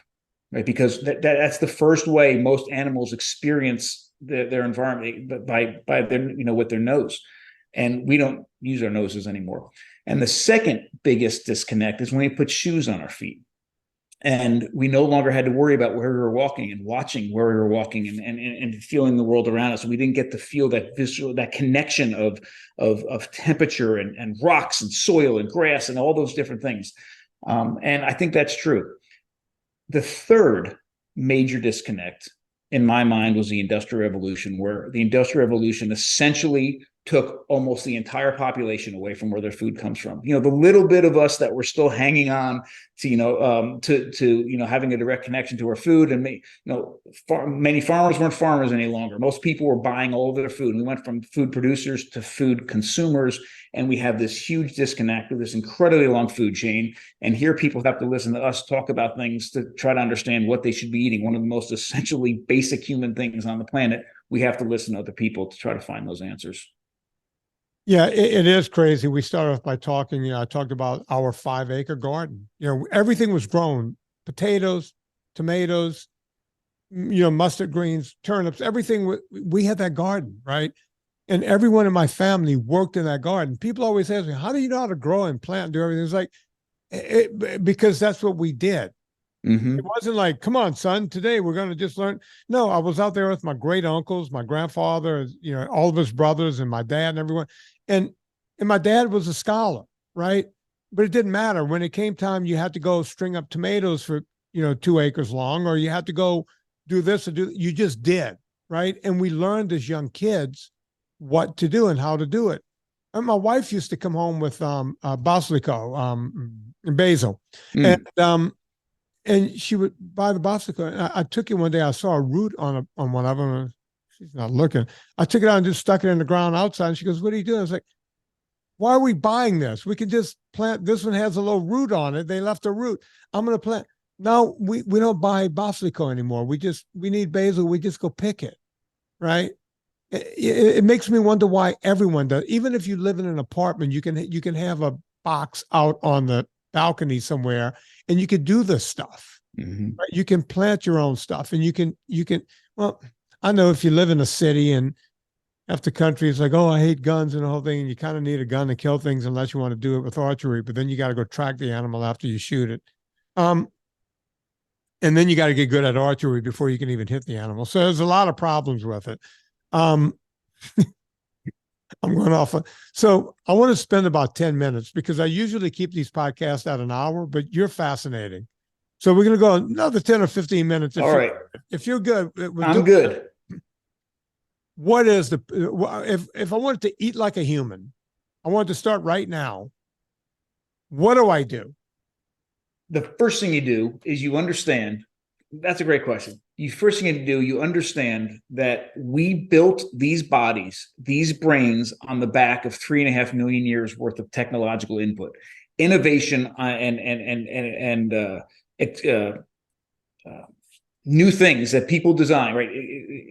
right? Because that's the first way most animals experience their environment, by their, with their nose. And we don't use our noses anymore. And the second biggest disconnect is when we put shoes on our feet. And we no longer had to worry about where we were walking and watching where we were walking and feeling the world around us. We didn't get to feel that visual, that connection of temperature and rocks and soil and grass and all those different things. And I think that's true. The third major disconnect in my mind was the Industrial Revolution, where the Industrial Revolution essentially took almost the entire population away from where their food comes from. The little bit of us that were still hanging on to having a direct connection to our food, and many farmers weren't farmers any longer. Most people were buying all of their food. We went from food producers to food consumers, and we have this huge disconnect with this incredibly long food chain. And here people have to listen to us talk about things to try to understand what they should be eating. One of the most essentially basic human things on the planet. We have to listen to other people to try to find those answers. Yeah, it is crazy. We started off by talking, I talked about our 5-acre garden. Everything was grown: potatoes, tomatoes, mustard greens, turnips, everything. We had that garden, right? And everyone in my family worked in that garden. People always ask me, how do you know how to grow and plant and do everything? It's like, because that's what we did. Mm-hmm. It wasn't like, come on, son, today we're going to just learn. No, I was out there with my great uncles, my grandfather, all of his brothers, and my dad and everyone. And my dad was a scholar, right? But it didn't matter. When it came time, you had to go string up tomatoes for, 2 acres long, or you had to go do this or you just did, right? And we learned as young kids what to do and how to do it. And my wife used to come home with basilico, basil. And she would buy the basilico. And I took it one day. I saw a root on one of them. She's not looking. I took it out and just stuck it in the ground outside. And she goes, "What are you doing?" I was like, "Why are we buying this? We can just plant. This one has a little root on it. They left a root. I'm going to plant." No, we don't buy basilico anymore. We need basil. We just go pick it, right? It makes me wonder why everyone does. Even if you live in an apartment, you can have a box out on the balcony somewhere, and you can do this stuff. Mm-hmm. Right? You can plant your own stuff, and you can. Well, I know if you live in a city and half the country is like, oh, I hate guns and the whole thing, and you kind of need a gun to kill things unless you want to do it with archery, but then you got to go track the animal after you shoot it. And then you got to get good at archery before you can even hit the animal. So there's a lot of problems with it. I'm going off. So I want to spend about 10 minutes because I usually keep these podcasts at an hour, but you're fascinating. So we're going to go another 10 or 15 minutes. All right. If you're good. I'm good. What is if I wanted to eat like a human, I wanted to start right now. What do I do? The first thing you do is you understand. That's a great question. First thing you do, you understand that we built these bodies, these brains on the back of 3.5 million years worth of technological input, innovation, and new things that people design, right?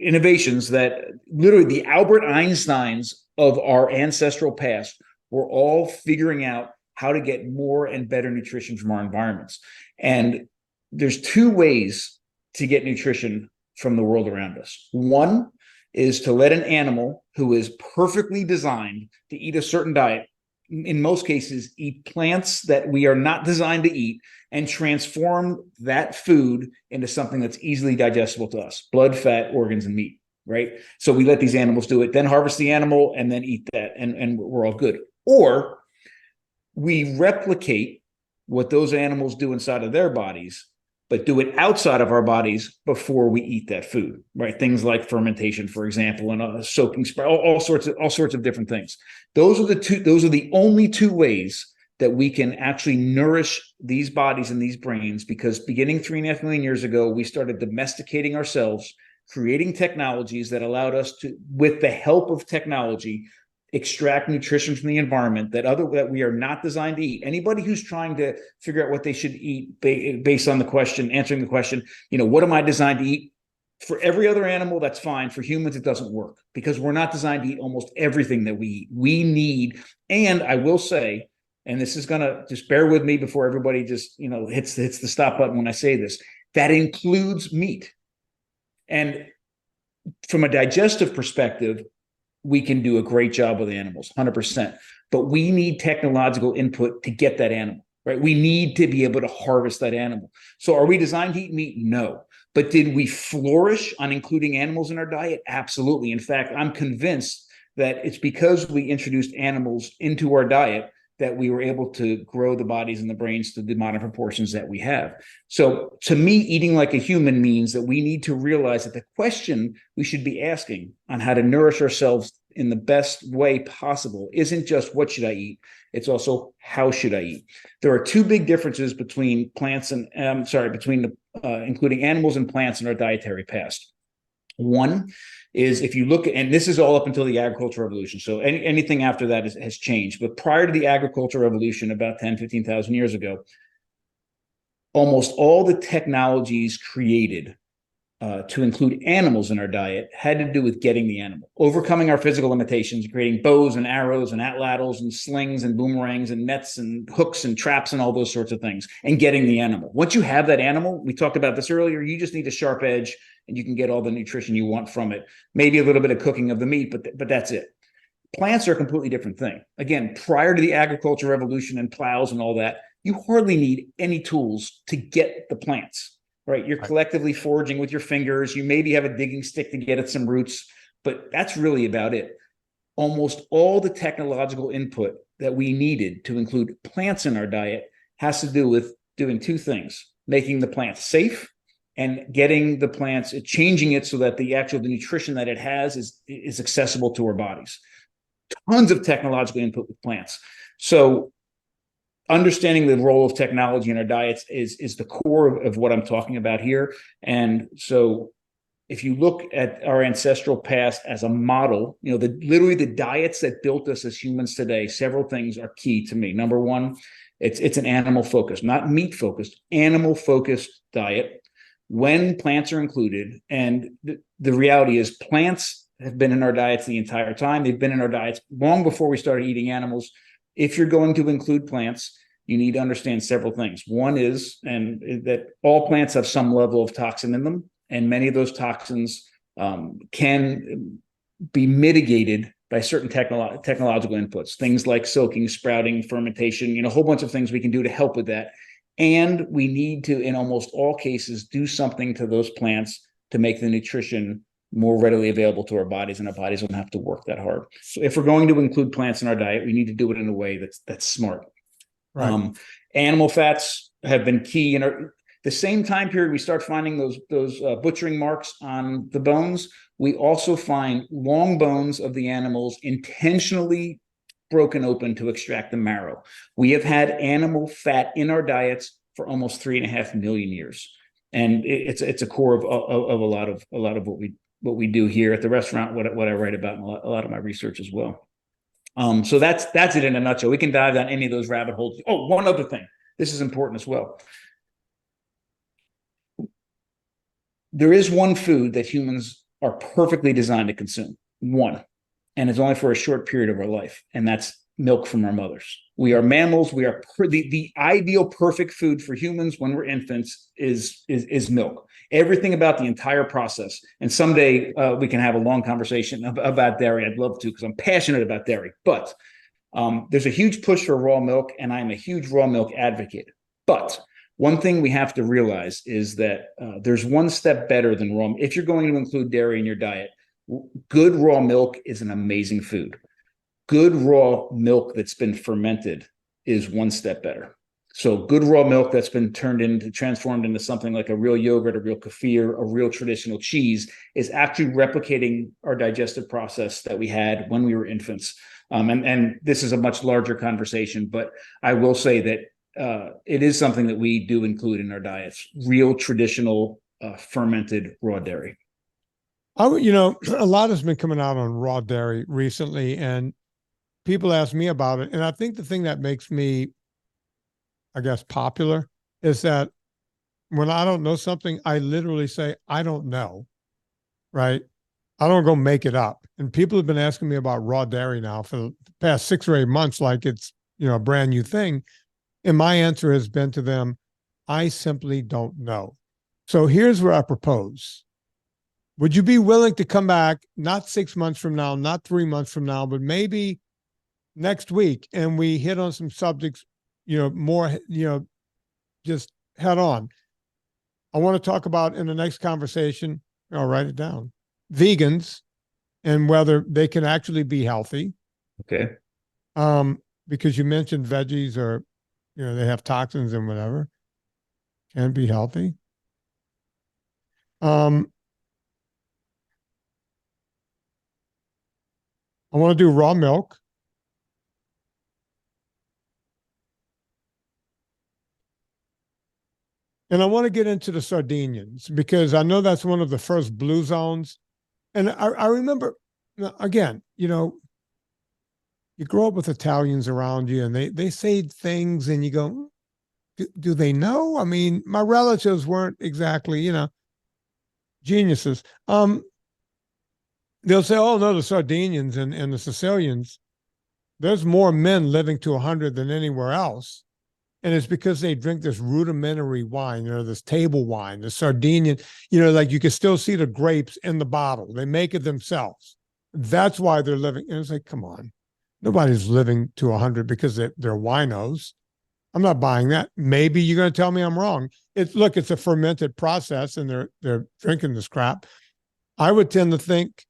Innovations that literally the Albert Einsteins of our ancestral past were all figuring out how to get more and better nutrition from our environments. And there's 2 ways to get nutrition from the world around us. One is to let an animal who is perfectly designed to eat a certain diet, in most cases, eat plants that we are not designed to eat, and transform that food into something that's easily digestible to us: blood, fat, organs, and meat, right? So we let these animals do it, then harvest the animal, and then eat that, and we're all good. Or we replicate what those animals do inside of their bodies, but do it outside of our bodies before we eat that food, right? Things like fermentation, for example, and soaking, all sorts of different things. Those are the only two ways that we can actually nourish these bodies and these brains, because beginning 3.5 million years ago, we started domesticating ourselves, creating technologies that allowed us to, with the help of technology, extract nutrition from the environment that we are not designed to eat. Anybody who's trying to figure out what they should eat based on answering the question, what am I designed to eat? For every other animal, that's fine. For humans, it doesn't work, because we're not designed to eat almost everything that we eat. We need, and I will say, and this is gonna, just bear with me before everybody just hits the stop button when I say this, that includes meat. And from a digestive perspective, we can do a great job with animals, 100%. But we need technological input to get that animal, right? We need to be able to harvest that animal. So are we designed to eat meat? No. But did we flourish on including animals in our diet? Absolutely. In fact, I'm convinced that it's because we introduced animals into our diet that we were able to grow the bodies and the brains to the modern proportions that we have. So to me, eating like a human means that we need to realize that the question we should be asking on how to nourish ourselves in the best way possible isn't just what should I eat, it's also how should I eat. There are two big differences between including animals and plants in our dietary past. One is, if you look at, and this is all up until the agricultural revolution, so anything after that has changed. But prior to the agricultural revolution, about 10,000-15,000 years ago, almost all the technologies created to include animals in our diet had to do with getting the animal, overcoming our physical limitations, creating bows and arrows and atlatls and slings and boomerangs and nets and hooks and traps and all those sorts of things, and getting the animal. Once you have that animal, we talked about this earlier, you just need a sharp edge and you can get all the nutrition you want from it. Maybe a little bit of cooking of the meat, but that's it. Plants are a completely different thing. Again, prior to the agricultural revolution and plows and all that, you hardly need any tools to get the plants, right? You're collectively foraging with your fingers. You maybe have a digging stick to get at some roots, but that's really about it. Almost all the technological input that we needed to include plants in our diet has to do with doing two things: making the plant safe and getting the plants, changing it so that the nutrition that it has is accessible to our bodies. Tons of technological input with plants. So understanding the role of technology in our diets is the core of what I'm talking about here. And so if you look at our ancestral past as a model, literally the diets that built us as humans today, several things are key to me. Number one, it's an animal focused, not meat focused, animal focused diet when plants are included. And the reality is, plants have been in our diets the entire time. They've been in our diets long before we started eating animals. If you're going to include plants, you need to understand several things. One is, that all plants have some level of toxin in them, and many of those toxins can be mitigated by certain technological inputs, things like soaking, sprouting, fermentation, a whole bunch of things we can do to help with that. And we need to, in almost all cases, do something to those plants to make the nutrition more readily available to our bodies, and our bodies don't have to work that hard. So if we're going to include plants in our diet, we need to do it in a way that's smart. Right. Animal fats have been key in the same time period we start finding those butchering marks on the bones. We also find long bones of the animals intentionally broken open to extract the marrow. We have had animal fat in our diets for almost 3.5 million years, and it's a core of a lot of what we do here at the restaurant. What I write about in a lot of my research as well. So that's it in a nutshell. We can dive down any of those rabbit holes. Oh, one other thing. This is important as well. There is one food that humans are perfectly designed to consume. One. And it's only for a short period of our life. And that's milk from our mothers. We are mammals. We are the ideal perfect food for humans when we're infants is milk. Everything about the entire process. And someday we can have a long conversation about dairy. I'd love to, because I'm passionate about dairy. But there's a huge push for raw milk, and I'm a huge raw milk advocate. But one thing we have to realize is that there's one step better than raw. If you're going to include dairy in your diet, good raw milk is an amazing food. Good raw milk that's been fermented is one step better. So good raw milk that's been transformed into something like a real yogurt, a real kefir, a real traditional cheese is actually replicating our digestive process that we had when we were infants. And this is a much larger conversation, but I will say that it is something that we do include in our diets, real traditional fermented raw dairy. A lot has been coming out on raw dairy recently, and people ask me about it. And I think the thing that makes me, I guess, popular is that when I don't know something, I literally say, I don't know, right? I don't go make it up. And people have been asking me about raw dairy now for the past 6 or 8 months, like it's, a brand new thing. And my answer has been to them, I simply don't know. So here's where I propose. Would you be willing to come back, not 6 months from now, not 3 months from now, but maybe next week, and we hit on some subjects, more, just head on. I want to talk about in the next conversation, I'll write it down, vegans and whether they can actually be healthy. Okay. Because you mentioned veggies or, they have toxins and whatever, can be healthy. I want to do raw milk. And I want to get into the Sardinians because I know that's one of the first blue zones. And I remember, again, you grow up with Italians around you and they say things and you go, do they know? I mean, my relatives weren't exactly, geniuses. They'll say, oh, no, the Sardinians and the Sicilians, there's more men living to 100 than anywhere else. And it's because they drink this rudimentary wine, this table wine, the Sardinian, like you can still see the grapes in the bottle. They make it themselves. That's why they're living. And it's like, come on, nobody's living to 100 because they're winos. I'm not buying that. Maybe you're going to tell me I'm wrong. It's a fermented process and they're drinking this crap. I would tend to think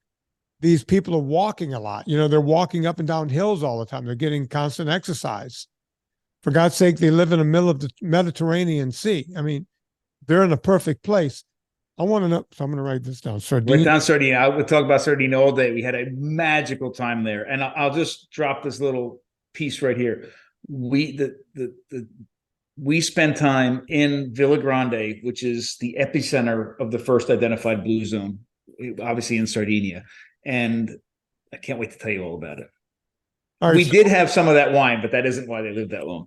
these people are walking a lot. They're walking up and down hills all the time. They're getting constant exercise. For God's sake, they live in the middle of the Mediterranean Sea. I mean, they're in a perfect place. I want to know. So I'm going to write this down. Sardinia. Write down Sardinia. I would talk about Sardinia all day. We had a magical time there. And I'll just drop this little piece right here. We spent time in Villa Grande, which is the epicenter of the first identified blue zone, obviously in Sardinia. And I can't wait to tell you all about it. Right, we did have some of that wine, but that isn't why they lived that long.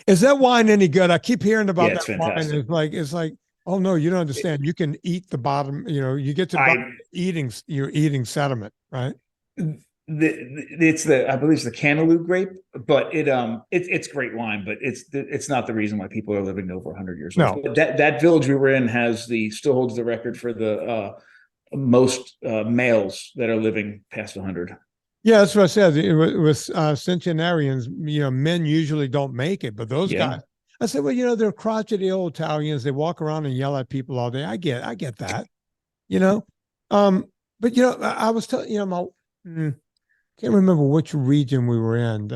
Is that wine any good? I keep hearing about that fantastic wine. It's like, oh no, you don't understand. You can eat the bottom. You get to you're eating sediment, right? I believe it's the Cantaloupe grape, but it's great wine, but it's not the reason why people are living over 100 years old. No. That village we were in still holds the record for the most males that are living past 100. Yeah, that's what I said. It was centenarians, men usually don't make it, but those guys, I said, well, they're crotchety old Italians. They walk around and yell at people all day. I get that, but, I was telling, can't remember which region we were in.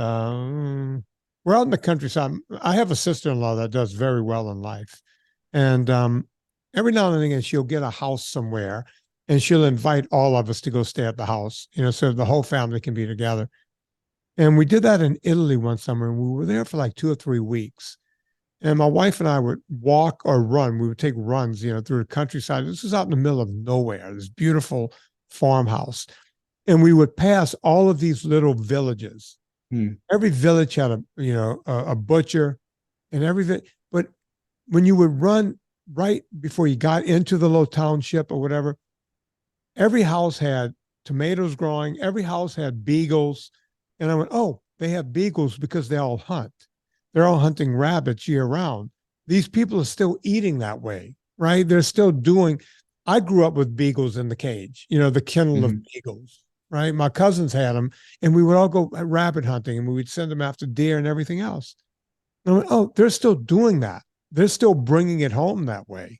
We're out in the countryside. I have a sister-in-law that does very well in life. And every now and again, she'll get a house somewhere. And she'll invite all of us to go stay at the house, so the whole family can be together. And we did that in Italy one summer, and we were there for like 2 or 3 weeks. And my wife and I would walk or run. We would take runs, through the countryside. This was out in the middle of nowhere, this beautiful farmhouse. And we would pass all of these little villages. Every village had a butcher and everything. But when you would run right before you got into the little township or whatever, every house had tomatoes growing. Every house had beagles. And I went, oh, they have beagles because they all hunt. They're all hunting rabbits year round. These people are still eating that way, right? They're still doing. I grew up with beagles in the cage, the kennel of beagles, right? My cousins had them, and we would all go rabbit hunting, and we would send them after deer and everything else. And I went, oh, they're still doing that. They're still bringing it home that way,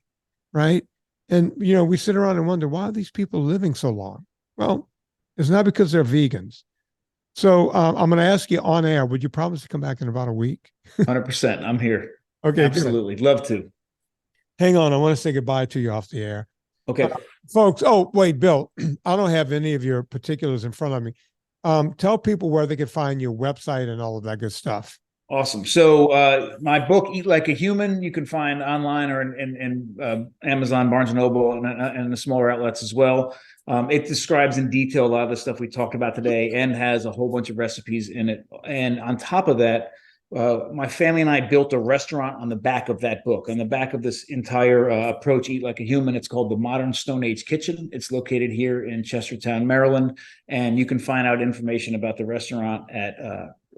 right? And, we sit around and wonder, why are these people living so long? Well, it's not because they're vegans. So I'm going to ask you on air, would you promise to come back in about a week? 100%. I'm here. Okay, good. Absolutely. Love to. Hang on. I want to say goodbye to you off the air. Okay. Folks. Oh, wait, Bill, I don't have any of your particulars in front of me. Tell people where they can find your website and all of that good stuff. Awesome. So my book, Eat Like a Human, you can find online or in Amazon, Barnes and Noble, and the smaller outlets as well. It describes in detail a lot of the stuff we talked about today and has a whole bunch of recipes in it. And on top of that, my family and I built a restaurant on the back of that book, on the back of this entire approach, Eat Like a Human. It's called the Modern Stone Age Kitchen. It's located here in Chestertown, Maryland. And you can find out information about the restaurant at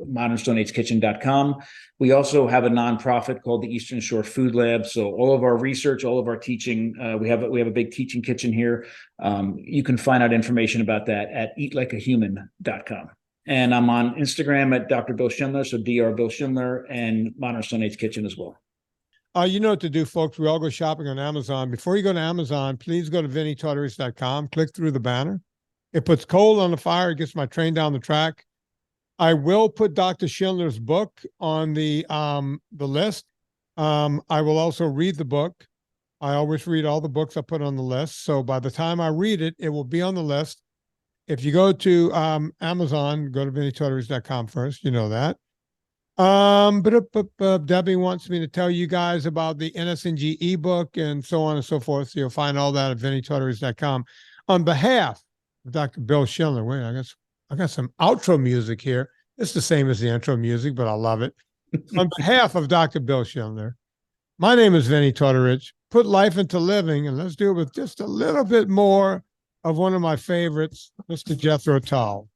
modernstoneagekitchen.com. We also have a nonprofit called the Eastern Shore Food Lab. So all of our research, all of our teaching, we have a big teaching kitchen here. You can find out information about that at eatlikeahuman.com. And I'm on Instagram at Dr. Bill Schindler, so Dr. Bill Schindler, and Modern Stone Age Kitchen as well. You know what to do, folks. We all go shopping on Amazon. Before you go to Amazon, please go to VinnieTortorich.com, click through the banner. It puts coal on the fire. It gets my train down the track. I will put Dr. Schindler's book on the list. I will also read the book. I always read all the books I put on the list. So by the time I read it, it will be on the list. If you go to Amazon, go to VinnieTortorich.com first. You know that. But Debbie wants me to tell you guys about the NSNG ebook and so on and so forth. So you'll find all that at VinnieTortorich.com. On behalf of Dr. Bill Schindler, wait, I got some outro music here. It's the same as the intro music, but I love it. On behalf of Dr. Bill Schindler, my name is Vinnie Tortorich. Put life into living, and let's do it with just a little bit more of one of my favorites, Mr. Jethro Tull.